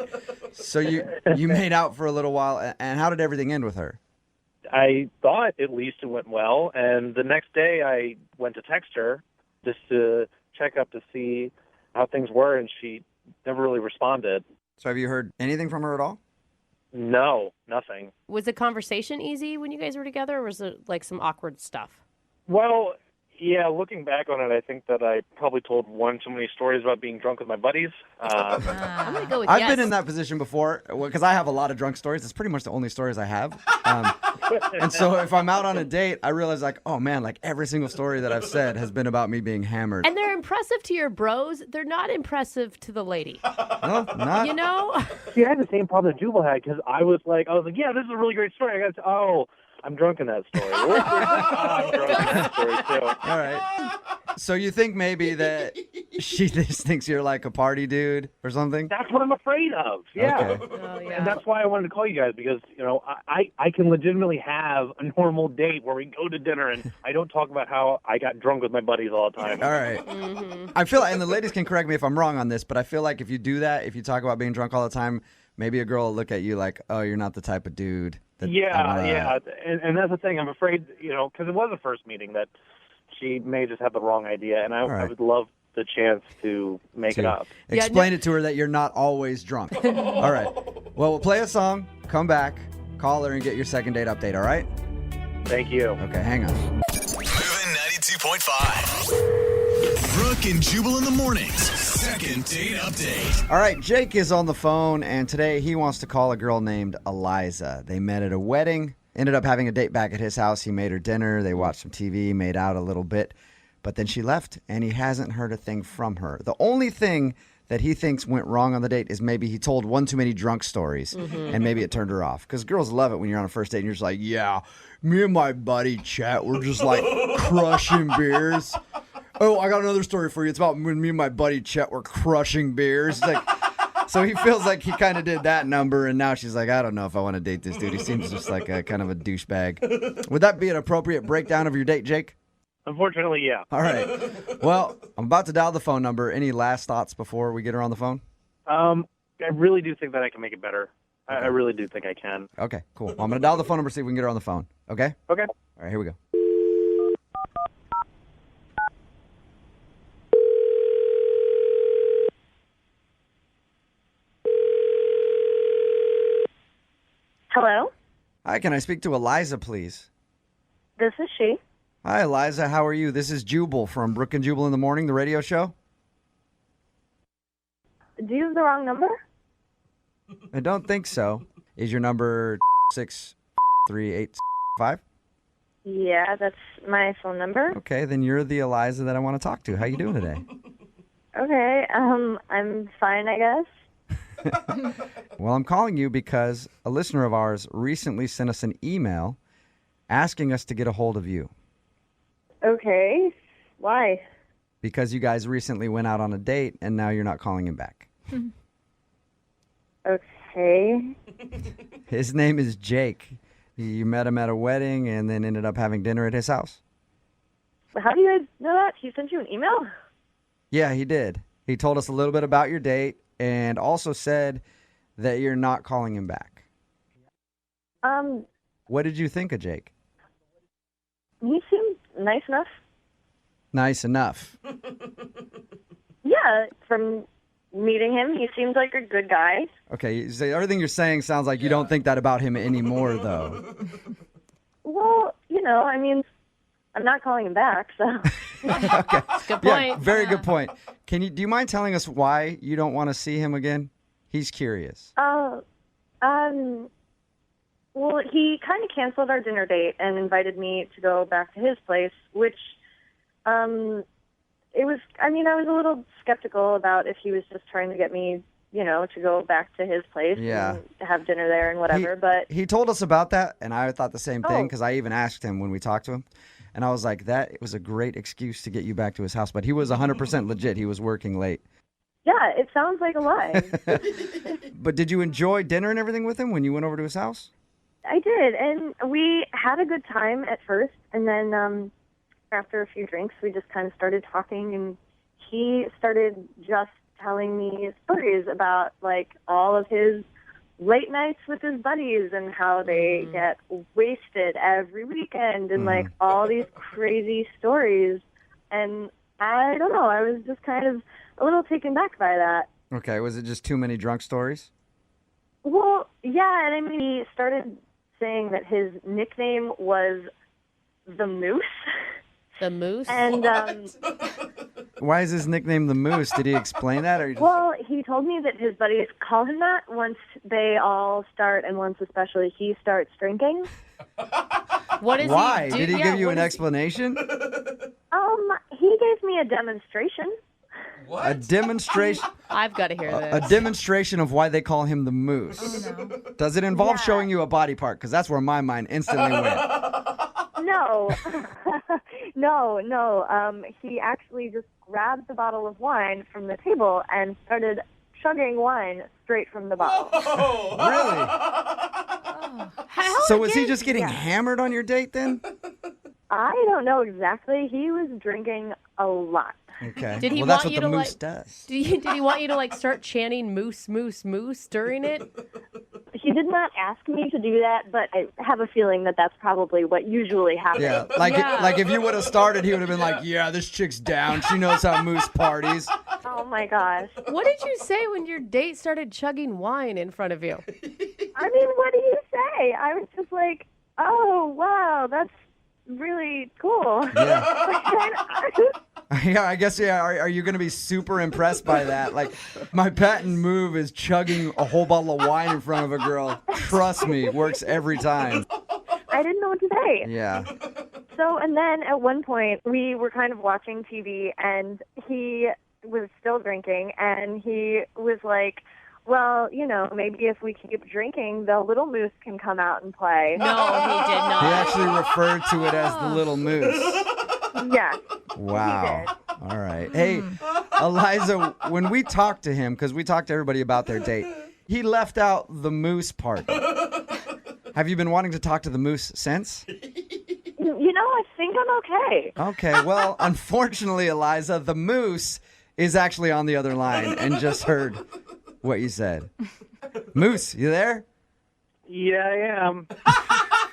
Speaker 15: So you made out for a little while, and how did everything end with her?
Speaker 2: I thought at least it went well, and the next day I went to text her just to check up to see how things were, and she never really responded.
Speaker 15: So have you heard anything from her at all?
Speaker 2: No, nothing.
Speaker 16: Was the conversation easy when you guys were together, or was it like some awkward stuff?
Speaker 2: Well, yeah, looking back on it, I think that I probably told one too many stories about being drunk with my buddies.
Speaker 16: I'm going to go with
Speaker 15: I've been in that position before because I have a lot of drunk stories. It's pretty much the only stories I have. And so if I'm out on a date, I realize like, oh man, like every single story that I've said has been about me being hammered.
Speaker 16: And they're impressive to your bros. They're not impressive to the lady.
Speaker 15: No, not.
Speaker 16: You know?
Speaker 2: See, I had the same problem that Jubal had because I was like, yeah, this is a really great story. I got I'm drunk in that story. I'm drunk in that story too.
Speaker 15: All right. So you think maybe that she just thinks you're like a party dude or something?
Speaker 2: That's what I'm afraid of. Yeah.
Speaker 15: Okay.
Speaker 16: Oh, yeah.
Speaker 2: And that's why I wanted to call you guys because, I can legitimately have a normal date where we go to dinner and I don't talk about how I got drunk with my buddies all the time.
Speaker 15: All right.
Speaker 16: Mm-hmm.
Speaker 15: I feel like, and the ladies can correct me if I'm wrong on this, but I feel like if you do that, if you talk about being drunk all the time, maybe a girl will look at you like, oh, you're not the type of dude.
Speaker 2: Yeah. And that's the thing. I'm afraid, because it was a first meeting that she may just have the wrong idea. And I would love the chance to make it up.
Speaker 15: Explain it to her that you're not always drunk. All right. Well, we'll play a song, come back, call her, and get your second date update, all right?
Speaker 2: Thank you.
Speaker 15: Okay, hang on.
Speaker 19: Moving 92.5. Brooke and Jubal in the mornings. Second date update.
Speaker 15: All right, Jake is on the phone, and today he wants to call a girl named Eliza. They met at a wedding, ended up having a date back at his house. He made her dinner. They watched some TV, made out a little bit. But then she left, and he hasn't heard a thing from her. The only thing that he thinks went wrong on the date is maybe he told one too many drunk stories, and maybe it turned her off. Because girls love it when you're on a first date, and you're just like, yeah, me and my buddy Chet, we're just like crushing beers. Oh, I got another story for you. It's about when me and my buddy Chet were crushing beers. It's like, so he feels like he kind of did that number, and now she's like, I don't know if I want to date this dude. He seems just like a kind of a douchebag. Would that be an appropriate breakdown of your date, Jake?
Speaker 2: Unfortunately, yeah.
Speaker 15: All right. Well, I'm about to dial the phone number. Any last thoughts before we get her on the phone?
Speaker 2: I really do think that I can make it better. Okay. I really do think I can.
Speaker 15: Okay, cool. Well, I'm going to dial the phone number, see if we can get her on the phone. Okay?
Speaker 2: Okay.
Speaker 15: All right, here we go.
Speaker 5: Hello?
Speaker 15: Hi, can I speak to Eliza, please?
Speaker 5: This is she.
Speaker 15: Hi, Eliza. How are you? This is Jubal from Brooke and Jubal in the Morning, the radio show.
Speaker 5: Do you have the wrong number?
Speaker 15: I don't think so. Is your number 63855?
Speaker 5: Yeah, that's my phone number.
Speaker 15: Okay, then you're the Eliza that I want to talk to. How you doing today?
Speaker 5: Okay, I'm fine, I guess.
Speaker 15: Well, I'm calling you because a listener of ours recently sent us an email asking us to get a hold of you.
Speaker 5: Okay, why?
Speaker 15: Because you guys recently went out on a date and now you're not calling him back.
Speaker 5: Okay.
Speaker 15: His name is Jake. You met him at a wedding and then ended up having dinner at his house.
Speaker 5: How do you guys know that? He sent you an email?
Speaker 15: Yeah, he did. He told us a little bit about your date and also said that you're not calling him back. What did you think of Jake?
Speaker 5: He seemed nice enough.
Speaker 15: Nice enough.
Speaker 5: Yeah, from meeting him, he seems like a good guy.
Speaker 15: Okay, so everything you're saying sounds like you don't think that about him anymore, though.
Speaker 5: Well, I mean, I'm not calling him back, so.
Speaker 15: Okay.
Speaker 16: Good point.
Speaker 15: Yeah, very good point. Do you mind telling us why you don't want to see him again? He's curious.
Speaker 5: Well, he kind of canceled our dinner date and invited me to go back to his place, which, I was a little skeptical about if he was just trying to get me, to go back to his place and have dinner there and whatever, but.
Speaker 15: He told us about that, and I thought the same thing,
Speaker 5: Oh.
Speaker 15: because I even asked him when we talked to him, and I was like, that was a great excuse to get you back to his house, but he was 100% legit. He was working late.
Speaker 5: Yeah, it sounds like a lie.
Speaker 15: But did you enjoy dinner and everything with him when you went over to his house?
Speaker 5: I did, and we had a good time at first, and then after a few drinks, we just kind of started talking, and he started just telling me stories about, like, all of his late nights with his buddies and how they get wasted every weekend and, like, all these crazy stories. And I don't know, I was just kind of a little taken back by that.
Speaker 15: Okay, was it just too many drunk stories?
Speaker 5: Well, yeah, and I mean, he started saying that his nickname was the Moose.
Speaker 16: The Moose?
Speaker 5: And,
Speaker 15: Why is his nickname the Moose? Did he explain that? Or you just...
Speaker 5: well, he told me that his buddies call him that once they all start, and once especially he starts drinking.
Speaker 16: What does
Speaker 15: Why?
Speaker 16: he do?
Speaker 15: Did he give you an explanation?
Speaker 5: He gave me a demonstration.
Speaker 15: What? A demonstration?
Speaker 16: I've got to hear this.
Speaker 15: A demonstration of why they call him the Moose.
Speaker 5: Oh, no.
Speaker 15: Does it involve showing you a body part? Because that's where my mind instantly went.
Speaker 5: No. No. He actually just grabbed the bottle of wine from the table and started chugging wine straight from the bottle.
Speaker 15: Really? So was he just getting hammered on your date then?
Speaker 5: I don't know exactly. He was drinking a lot.
Speaker 15: Okay.
Speaker 16: Did he
Speaker 15: well, that's
Speaker 16: want
Speaker 15: what
Speaker 16: you
Speaker 15: the
Speaker 16: to
Speaker 15: Moose
Speaker 16: like?
Speaker 15: does.
Speaker 16: Did he want you to like start chanting "moose, moose, moose" during it?
Speaker 5: He did not ask me to do that, but I have a feeling that that's probably what usually happens.
Speaker 15: Yeah, like if you would have started, he would have been like, "Yeah, this chick's down. She knows how Moose parties."
Speaker 5: Oh my gosh!
Speaker 16: What did you say when your date started chugging wine in front of you?
Speaker 5: I mean, what do you say? I was just like, "Oh wow, that's really cool."
Speaker 15: Yeah, I guess, yeah. Are you going to be super impressed by that? Like, my patent move is chugging a whole bottle of wine in front of a girl. Trust me, works every time.
Speaker 5: I didn't know what to say.
Speaker 15: Yeah.
Speaker 5: So, and then at one point, we were kind of watching TV, and he was still drinking, and he was like, well, maybe if we keep drinking, the little moose can come out and play.
Speaker 16: No, he did not.
Speaker 15: He actually referred to it as the little moose.
Speaker 5: Yeah.
Speaker 15: Wow. All right. Hey, Eliza, when we talked to him, because we talked to everybody about their date, he left out the moose part. Have you been wanting to talk to the moose since?
Speaker 5: I think I'm okay.
Speaker 15: Okay. Well, unfortunately, Eliza, the moose is actually on the other line and just heard what you said. Moose, you there?
Speaker 2: Yeah, I am.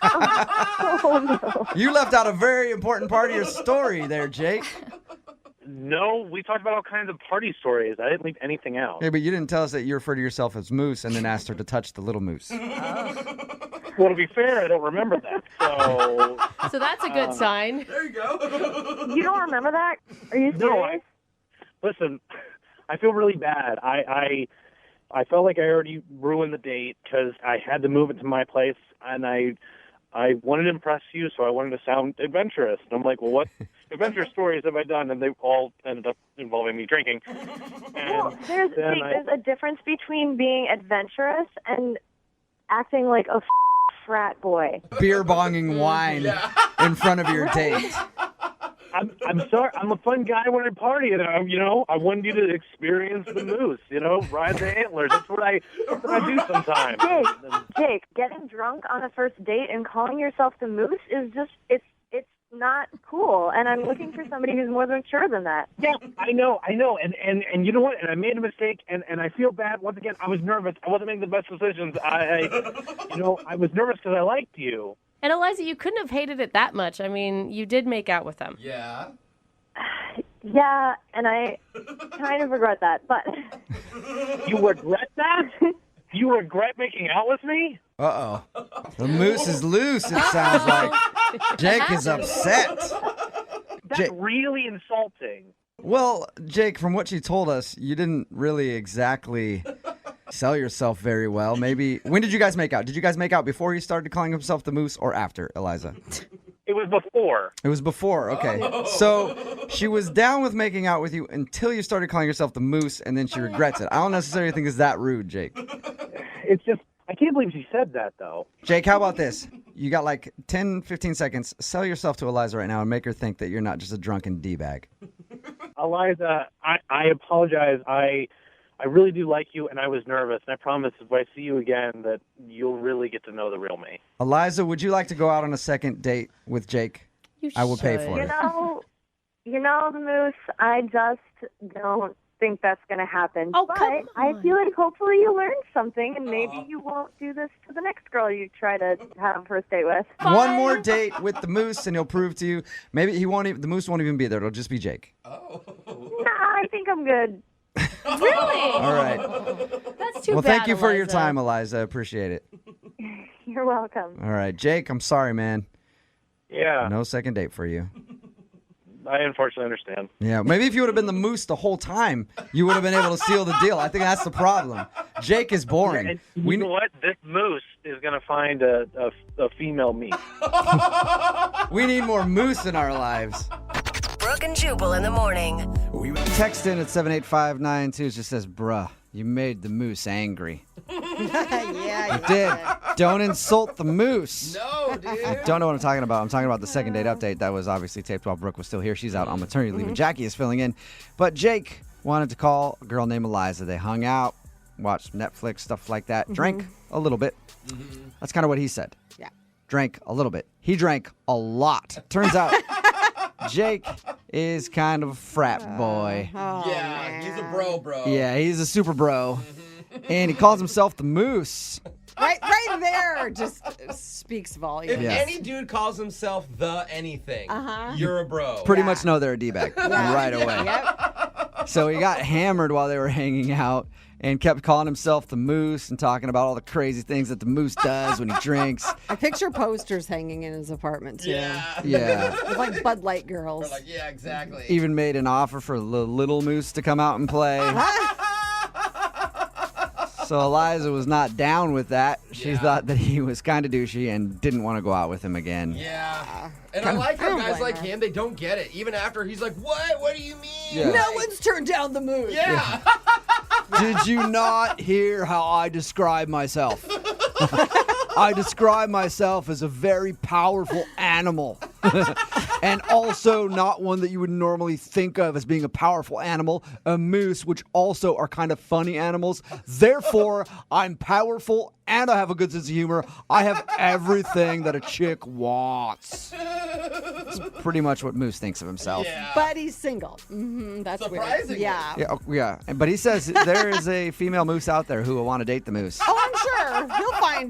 Speaker 5: Oh, no.
Speaker 15: You left out a very important part of your story there, Jake.
Speaker 2: No, we talked about all kinds of party stories. I didn't leave anything out.
Speaker 15: Yeah, but you didn't tell us that you refer to yourself as Moose and then asked her to touch the little moose.
Speaker 2: Well, to be fair, I don't remember that.
Speaker 16: So that's a good sign.
Speaker 2: There you go.
Speaker 5: You don't remember that? Are you serious?
Speaker 2: No, listen, I feel really bad. I felt like I already ruined the date because I had to move it to my place, and I wanted to impress you, so I wanted to sound adventurous. And I'm like, well, what adventure stories have I done? And they all ended up involving me drinking.
Speaker 5: Well, there's a difference between being adventurous and acting like a frat boy.
Speaker 15: Beer bonging wine in front of your date.
Speaker 2: I'm sorry. I'm a fun guy when I party, and I wanted you to experience the moose. Ride the antlers. That's what I do sometimes.
Speaker 5: Jake, getting drunk on a first date and calling yourself the moose is just it's not cool. And I'm looking for somebody who's more mature than that.
Speaker 2: Yeah, I know. And you know what? And I made a mistake, and I feel bad. Once again, I was nervous. I wasn't making the best decisions. I was nervous because I liked you.
Speaker 16: And Eliza, you couldn't have hated it that much. I mean, you did make out with him.
Speaker 18: Yeah.
Speaker 5: Yeah, and I kind of regret that, but...
Speaker 2: You regret that? You regret making out with me?
Speaker 15: Uh-oh. The moose is loose, it sounds like. Jake is upset.
Speaker 2: That's really insulting.
Speaker 15: Well, Jake, from what you told us, you didn't really exactly sell yourself very well. Maybe. When did you guys make out? Did you guys make out before he started calling himself the moose or after, Eliza?
Speaker 2: It was before.
Speaker 15: It was before, okay. So she was down with making out with you until you started calling yourself the moose, and then she regrets it. I don't necessarily think it's that rude, Jake.
Speaker 2: It's just, I can't believe she said that, though.
Speaker 15: Jake, how about this? You got like 10, 15 seconds. Sell yourself to Eliza right now and make her think that you're not just a drunken D-bag.
Speaker 2: Eliza, I apologize. I really do like you, and I was nervous. And I promise if I see you again that you'll really get to know the real me.
Speaker 15: Eliza, would you like to go out on a second date with Jake? I will pay for it.
Speaker 5: You know, the moose, I just don't think that's going to happen.
Speaker 21: Oh,
Speaker 5: but
Speaker 21: come on.
Speaker 5: I feel like hopefully you learned something, and maybe you won't do this to the next girl you try to have a first date with.
Speaker 15: One more date with the moose, and he'll prove to you. Maybe the moose won't even be there. It'll just be Jake.
Speaker 5: Nah, I think I'm good.
Speaker 21: Really?
Speaker 15: All right.
Speaker 21: That's too bad,
Speaker 15: Well, thank you for your
Speaker 21: Eliza.
Speaker 15: time, Eliza. I appreciate it.
Speaker 5: You're welcome.
Speaker 15: All right. Jake, I'm sorry, man.
Speaker 2: Yeah.
Speaker 15: No second date for you.
Speaker 2: I unfortunately understand.
Speaker 15: Yeah, maybe if you would have been the moose the whole time, you would have been able to seal the deal. I think that's the problem. Jake is boring.
Speaker 2: And you know what? This moose is going to find a female me.
Speaker 15: We need more moose in our lives.
Speaker 1: Brooke and Jubal in the morning.
Speaker 15: Text in at 78592. It just says, bruh, you made the moose angry.
Speaker 6: Yeah,
Speaker 15: You did. Don't insult the moose.
Speaker 18: No, dude.
Speaker 15: I don't know what I'm talking about. I'm talking about the second date update that was obviously taped while Brooke was still here. She's out on maternity leave, and Jackie is filling in. But Jake wanted to call a girl named Eliza. They hung out, watched Netflix, stuff like that. Drank a little bit. That's kind of what he said.
Speaker 6: Yeah.
Speaker 15: Drank a little bit. He drank a lot. Turns out Jake is kind of a frat boy.
Speaker 18: Yeah, he's a bro.
Speaker 15: Yeah, he's a super bro. And he calls himself the moose.
Speaker 6: Right there just speaks volumes.
Speaker 18: If any dude calls himself the anything, you're a bro.
Speaker 15: Pretty much know they're a D-bag right away.
Speaker 6: Yep.
Speaker 15: So he got hammered while they were hanging out and kept calling himself the moose and talking about all the crazy things that the moose does when he drinks.
Speaker 6: I picture posters hanging in his apartment, too.
Speaker 15: Yeah.
Speaker 6: With, like, Bud Light girls.
Speaker 18: Yeah, exactly.
Speaker 15: Even made an offer for the little moose to come out and play. So Eliza was not down with that. She thought that he was kind of douchey and didn't want to go out with him again.
Speaker 18: Yeah. And I like how guys like him, they don't get it. Even after he's like, what? What do you mean?
Speaker 15: Yeah.
Speaker 6: No one's turned down the moose.
Speaker 18: Yeah.
Speaker 15: Did you not hear how I describe myself? I describe myself as a very powerful animal. And also not one that you would normally think of as being a powerful animal, a moose, which also are kind of funny animals. Therefore, I'm powerful and I have a good sense of humor. I have everything that a chick wants. That's pretty much what Moose thinks of himself.
Speaker 6: Yeah. But he's single. That's
Speaker 18: surprising.
Speaker 6: Weird. Yeah.
Speaker 15: Yeah. But he says there is a female moose out there who will want to date the moose.
Speaker 6: Oh, I'm sure.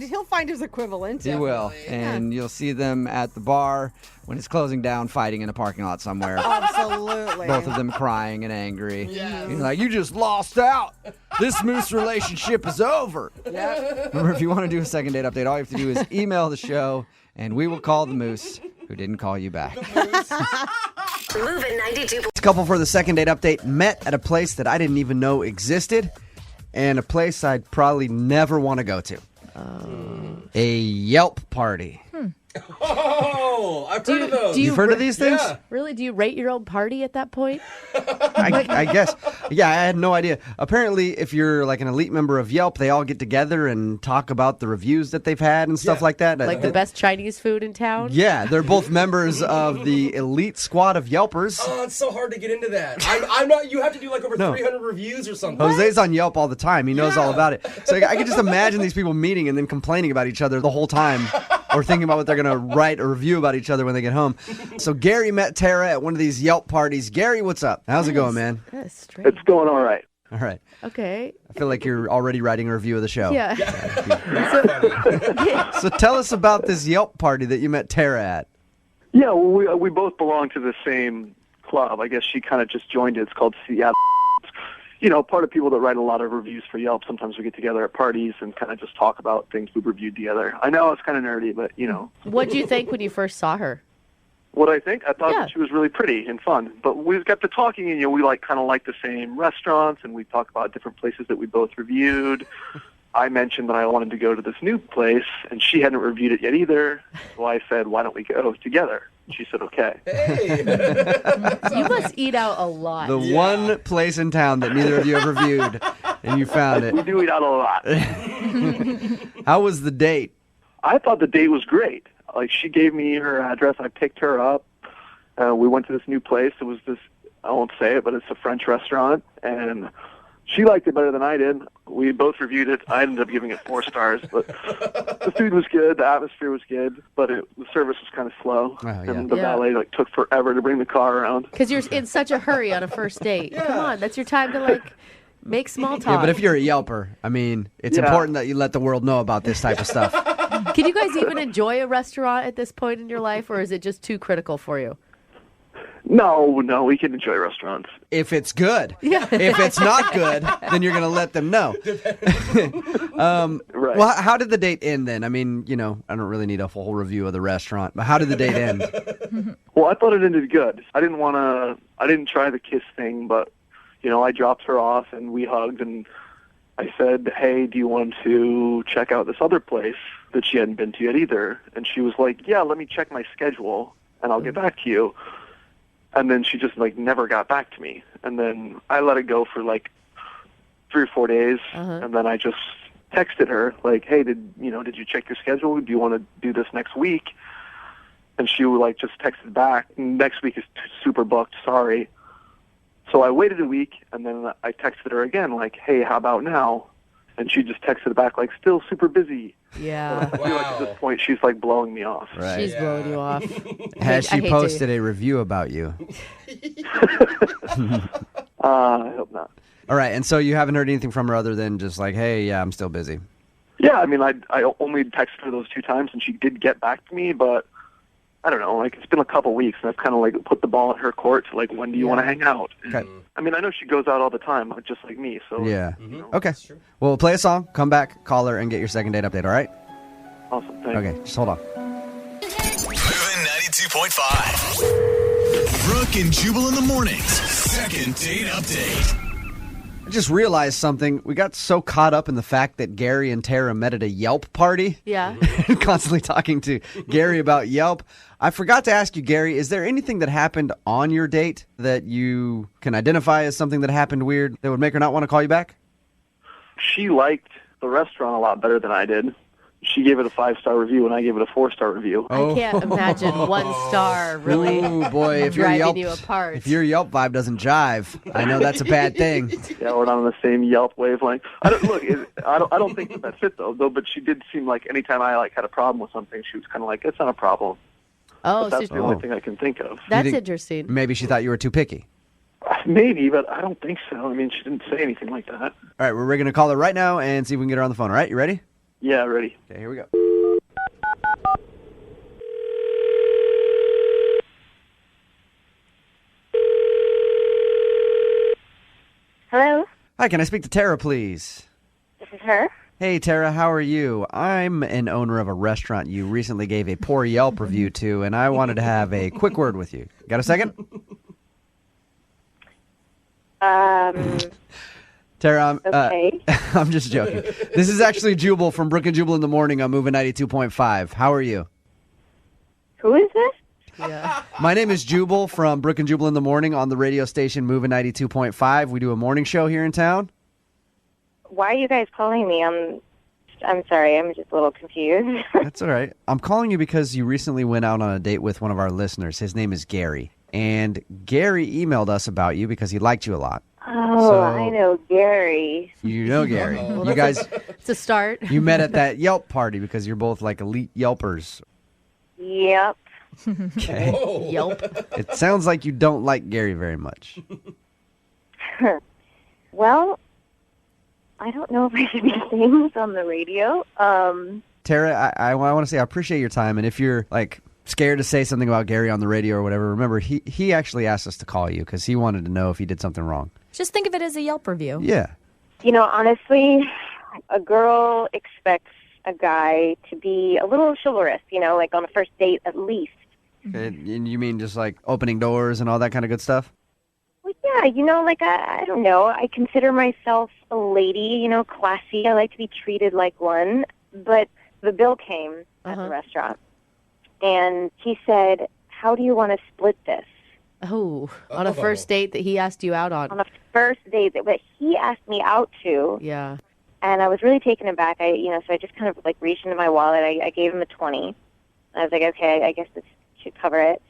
Speaker 6: He'll find his equivalent.
Speaker 15: He will. And you'll see them at the bar when it's closing down, fighting in a parking lot somewhere.
Speaker 6: Absolutely.
Speaker 15: Both of them crying and angry. He's like, you just lost out. This moose relationship is over.
Speaker 6: Yep.
Speaker 15: Remember, if you want to do a second date update, all you have to do is email the show, and we will call the moose who didn't call you back.
Speaker 1: Moving 92.
Speaker 15: This couple for the second date update met at a place that I didn't even know existed, and a place I'd probably never want to go to. A Yelp party.
Speaker 18: Oh, I've heard of those.
Speaker 15: You've heard of these things?
Speaker 18: Yeah.
Speaker 16: Really? Do you rate your own party at that point?
Speaker 15: I guess. Yeah, I had no idea. Apparently, if you're like an elite member of Yelp, they all get together and talk about the reviews that they've had and stuff like that.
Speaker 16: Like the best Chinese food in town?
Speaker 15: Yeah, they're both members of the elite squad of Yelpers.
Speaker 18: Oh, it's so hard to get into that. I'm not. You have to do like over 300 reviews or something.
Speaker 15: Jose's on Yelp all the time. He knows all about it. So I can just imagine these people meeting and then complaining about each other the whole time or thinking about what they're going to write a review about each other when they get home. So Gary met Tara at one of these Yelp parties. Gary, what's up? How's it going, man?
Speaker 3: It's going all right.
Speaker 15: All right.
Speaker 16: Okay.
Speaker 15: I feel like you're already writing a review of the show.
Speaker 16: Yeah.
Speaker 15: So tell us about this Yelp party that you met Tara at.
Speaker 3: Yeah, well, we both belong to the same club. I guess she kind of just joined it. It's called Seattle.
Speaker 7: part of people that write a lot of reviews for Yelp, sometimes we get together at parties and kind of just talk about things we've reviewed together. I know it's kind of nerdy, but,
Speaker 16: What did you think when you first saw her?
Speaker 7: What I think? I thought that she was really pretty and fun. But we got to talking, and we kind of like the same restaurants, and we talked about different places that we both reviewed. I mentioned that I wanted to go to this new place, and she hadn't reviewed it yet either. So I said, "Why don't we go together?" She said, "Okay."
Speaker 18: Hey.
Speaker 16: You must eat out a lot.
Speaker 15: The one place in town that neither of you have reviewed, and you found it.
Speaker 7: We do eat out a lot.
Speaker 15: How was the date?
Speaker 7: I thought the date was great. Like, she gave me her address. I picked her up. We went to this new place. It was this, I won't say it, but it's a French restaurant. And she liked it better than I did. We both reviewed it. I ended up giving it 4 stars. But the food was good. The atmosphere was good. But the service was kind of slow. And the valet took forever to bring the car around.
Speaker 16: Because you're in such a hurry on a first date. Come on, that's your time to make small talk.
Speaker 15: Yeah, but if you're a Yelper, I mean, it's important that you let the world know about this type of stuff.
Speaker 16: Can you guys even enjoy a restaurant at this point in your life, or is it just too critical for you?
Speaker 7: No, we can enjoy restaurants.
Speaker 15: If it's good.
Speaker 16: Yeah.
Speaker 15: If it's not good, then you're going to let them know.
Speaker 7: Right.
Speaker 15: Well, how did the date end then? I mean, I don't really need a full review of the restaurant, but how did the date end?
Speaker 7: Well, I thought it ended good. I didn't try the kiss thing, but, I dropped her off and we hugged, and I said, "Hey, do you want to check out this other place that she hadn't been to yet either?" And she was like, "Yeah, let me check my schedule and I'll get back to you." And then she just never got back to me. And then I let it go for 3 or 4 days. And then I just texted her "Hey, did you check your schedule? Do you want to do this next week?" And she would just texted back, "Next week is super booked, sorry." So I waited a week, and then I texted her again, "Hey, how about now?" And she just texted back, "Still super busy."
Speaker 16: Yeah.
Speaker 7: I feel like at this point, she's blowing me off.
Speaker 15: Right.
Speaker 16: She's blowing you off.
Speaker 15: Has
Speaker 16: I
Speaker 15: she
Speaker 16: hate
Speaker 15: posted a review about you?
Speaker 7: I hope not.
Speaker 15: All right, and so you haven't heard anything from her other than just "Hey, yeah, I'm still busy."
Speaker 7: Yeah, I mean, I only texted her those 2 times, and she did get back to me, but I don't know, it's been a couple weeks, and I've kind of put the ball in her court to when do you want to hang out?
Speaker 15: Okay.
Speaker 7: I mean, I know she goes out all the time, just like me, so.
Speaker 15: Yeah. Okay. Well, play a song, come back, call her, and get your second date update, all right?
Speaker 7: Awesome, thanks.
Speaker 15: Okay, just hold on.
Speaker 19: Moving 92.5. Brooke and Jubal in the mornings. Second date update.
Speaker 15: I just realized something. We got so caught up in the fact that Gary and Tara met at a Yelp party.
Speaker 16: Yeah.
Speaker 15: Constantly talking to Gary about Yelp. I forgot to ask you, Gary, is there anything that happened on your date that you can identify as something that happened weird that would make her not want to call you back?
Speaker 7: She liked the restaurant a lot better than I did. She gave it a 5-star review, and I gave it a 4-star review.
Speaker 16: I can't imagine 1 star really driving you apart.
Speaker 15: If your Yelp vibe doesn't jive, I know that's a bad thing.
Speaker 7: Yeah, we're not on the same Yelp wavelength. I don't think that's it though. But she did seem like anytime I had a problem with something, she was kind of "It's not a problem."
Speaker 16: Oh,
Speaker 7: but that's the only thing I can think of.
Speaker 16: That's interesting.
Speaker 15: Maybe she thought you were too picky.
Speaker 7: Maybe, but I don't think so. I mean, she didn't say anything like that.
Speaker 15: All right, we're going to call her right now and see if we can get her on the phone. All right, you ready?
Speaker 7: Yeah, ready.
Speaker 15: Okay, here we go.
Speaker 5: Hello?
Speaker 15: Hi, can I speak to Tara, please?
Speaker 5: This is her.
Speaker 15: Hey, Tara, how are you? I'm an owner of a restaurant you recently gave a poor Yelp review to, and I wanted to have a quick word with you. Got a second? Tara,
Speaker 5: okay.
Speaker 15: I'm just joking. This is actually Jubal from Brooke and Jubal in the morning on Moving 92.5. How are you?
Speaker 5: Who is this?
Speaker 16: Yeah.
Speaker 15: My name is Jubal from Brooke and Jubal in the morning on the radio station Moving 92.5. We do a morning show here in town.
Speaker 5: Why are you guys calling me? I'm sorry. I'm just a little confused.
Speaker 15: That's all right. I'm calling you because you recently went out on a date with one of our listeners. His name is Gary. And Gary emailed us about you because he liked you a lot.
Speaker 5: Oh, I know Gary.
Speaker 15: You know Gary.
Speaker 16: Well,
Speaker 15: You guys,
Speaker 16: it's a start.
Speaker 15: you met at that Yelp party because you're both elite Yelpers.
Speaker 5: Yep.
Speaker 15: Okay.
Speaker 16: Yelp.
Speaker 15: It sounds like you don't like Gary very much.
Speaker 5: Well, I don't know if I should be saying this on the radio.
Speaker 15: Tara, I want to say I appreciate your time, and if you're scared to say something about Gary on the radio or whatever, remember, he actually asked us to call you because he wanted to know if he did something wrong.
Speaker 8: Just think of it as a Yelp review.
Speaker 15: Yeah.
Speaker 5: You know, honestly, a girl expects a guy to be a little chivalrous, you know, like on a first date at least.
Speaker 15: And you mean just like opening doors and all that kind of good stuff?
Speaker 5: Well, yeah, you know, like, I don't know. I consider myself a lady, you know, classy. I like to be treated like one. But the bill came at the restaurant, and he said, how do you want to split this?
Speaker 16: Oh, on a first date that he asked you out on.
Speaker 5: On a first date that he asked me out to.
Speaker 16: Yeah.
Speaker 5: And I was really taken aback. So I just kind of like reached into my wallet. I gave him a 20. I was like, okay, I guess this should cover it.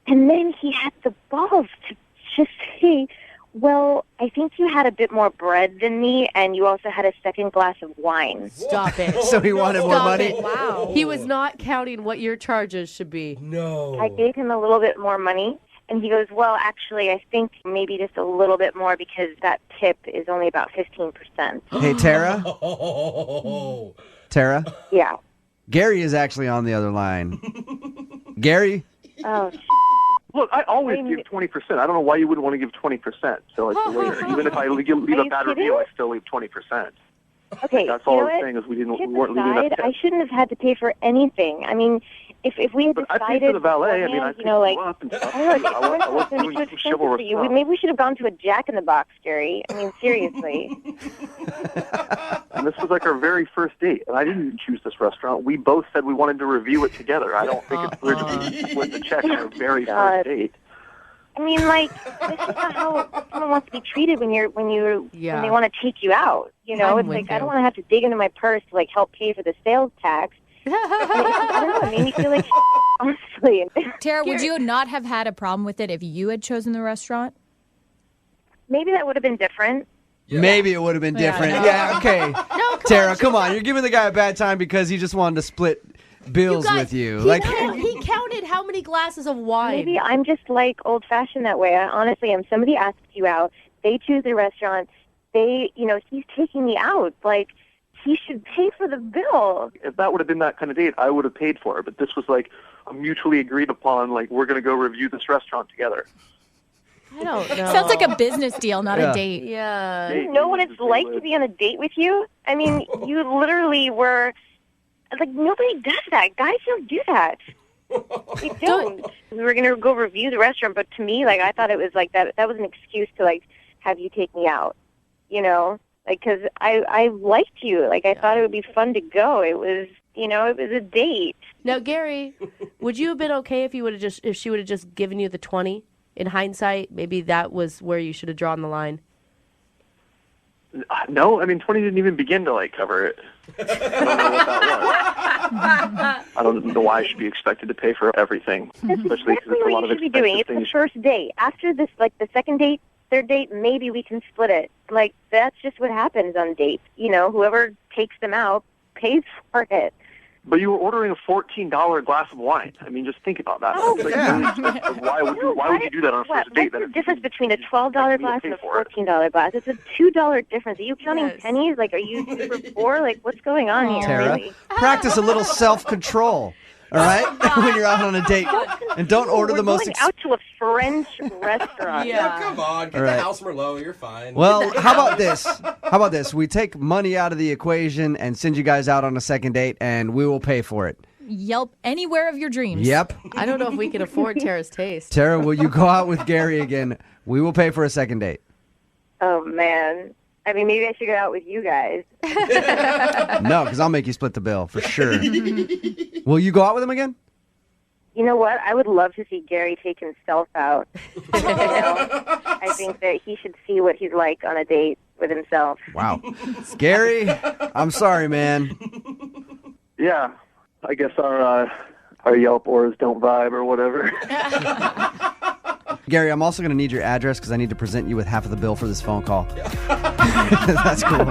Speaker 5: And then he had the balls to just say, well, I think you had a bit more bread than me, and you also had a second glass of wine.
Speaker 16: Stop it.
Speaker 15: So he wanted more money?
Speaker 16: It. Wow. He was not counting what your charges should be.
Speaker 18: No.
Speaker 5: I gave him a little bit more money, and he goes, well, actually, I think maybe just a little bit more because that tip is only about 15%.
Speaker 15: Hey, Tara? Tara?
Speaker 5: Yeah.
Speaker 15: Gary is actually on the other line. Gary?
Speaker 5: Oh,
Speaker 7: Look, I always give 20%. I don't know why you wouldn't want to give 20%. So it's later. Even if I leave a bad review, I still leave 20%.
Speaker 5: Okay,
Speaker 7: That's all I was
Speaker 5: what?
Speaker 7: saying is we
Speaker 5: Tips
Speaker 7: weren't leaving
Speaker 5: aside,
Speaker 7: that.
Speaker 5: I shouldn't have had to pay for anything. I mean, if we had
Speaker 7: But
Speaker 5: decided,
Speaker 7: I paid for the valet. I mean, I
Speaker 5: you know, like,
Speaker 7: picked you up and stuff.
Speaker 5: I don't know,
Speaker 7: I was
Speaker 5: it's
Speaker 7: doing
Speaker 5: too
Speaker 7: some
Speaker 5: expensive
Speaker 7: chivalrous
Speaker 5: for you.
Speaker 7: stuff.
Speaker 5: Maybe we should have gone to a Jack in the Box, Gary. I mean, seriously.
Speaker 7: And this was like our very first date, and I didn't choose this restaurant. We both said we wanted to review it together. I don't think it's weird to split the check on our very first date.
Speaker 5: I mean, like, this is not how someone wants to be treated when they want to take you out. You know,
Speaker 8: I'm
Speaker 5: it's
Speaker 8: with
Speaker 5: like
Speaker 8: you.
Speaker 5: I don't want to have to dig into my purse to like help pay for the sales tax. I don't know. It made me feel like honestly.
Speaker 8: Tara, would you not have had a problem with it if you had chosen the restaurant?
Speaker 5: Maybe that would have been different.
Speaker 15: Yeah. Maybe it would have been different. Yeah, okay.
Speaker 16: No,
Speaker 15: Tara, come on. You're giving the guy a bad time because he just wanted to split bills with you.
Speaker 16: He counted how many glasses of wine.
Speaker 5: Maybe I'm just like old-fashioned that way. I honestly am. Somebody asks you out. They choose the restaurant. He's taking me out. Like, he should pay for the bill.
Speaker 7: If that would have been that kind of date, I would have paid for it. But this was like a mutually agreed upon, like, we're going to go review this restaurant together.
Speaker 16: I don't know.
Speaker 8: Sounds like a business deal, not a date.
Speaker 16: Yeah.
Speaker 5: Do you know what it's like to be on a date with you? I mean, you literally were... Like, nobody does that. Guys don't do that. They don't. We were going to go review the restaurant, but to me, like, I thought it was like that was an excuse to, like, have you take me out, you know? Like, because I liked you. Like, I thought it would be fun to go. It was, it was a date.
Speaker 16: Now, Gary, would you have been okay if she would have just given you the 20? In hindsight, maybe that was where you should have drawn the line.
Speaker 7: No, I mean, 20 didn't even begin to, like, cover it. I don't know what that was. I don't know why I should be expected to pay for everything.
Speaker 5: That's
Speaker 7: Especially
Speaker 5: exactly
Speaker 7: because it's a lot
Speaker 5: what
Speaker 7: of
Speaker 5: you should be doing. It's
Speaker 7: expensive
Speaker 5: the
Speaker 7: things.
Speaker 5: first date. After this, like, the second date, third date, maybe we can split it. Like, that's just what happens on dates. Whoever takes them out pays for it.
Speaker 7: But you were ordering a $14 glass of wine. I mean, just think about that.
Speaker 5: Oh,
Speaker 7: It's like
Speaker 5: yeah.
Speaker 7: really expensive. Why would you do that on a first date?
Speaker 5: What's the difference between a $12 glass and a $14 glass? It's a $2 difference. Are you counting pennies? Like, are you super poor? Like, what's going on here?
Speaker 15: Tara,
Speaker 5: Really?
Speaker 15: practice a little self-control, all right? When you're out on a date. And don't order the most...
Speaker 5: We're going out to a French restaurant.
Speaker 18: Yeah, come on. Get
Speaker 15: All right.
Speaker 18: the house Merlot. You're fine.
Speaker 15: Well, how about this? We take money out of the equation and send you guys out on a second date, and we will pay for it.
Speaker 8: Yelp anywhere of your dreams.
Speaker 15: Yep.
Speaker 16: I don't know if we can afford Tara's taste.
Speaker 15: Tara, will you go out with Gary again? We will pay for a second date.
Speaker 5: Oh, man. I mean, maybe I should go out with you guys.
Speaker 15: No, because I'll make you split the bill, for sure. Will you go out with him again?
Speaker 5: You know what? I would love to see Gary take himself out. I think that he should see what he's like on a date with himself.
Speaker 15: Wow. Gary, I'm sorry, man.
Speaker 7: Yeah, I guess our Yelp ors don't vibe or whatever.
Speaker 15: Gary, I'm also going to need your address because I need to present you with half of the bill for this phone call. That's cool.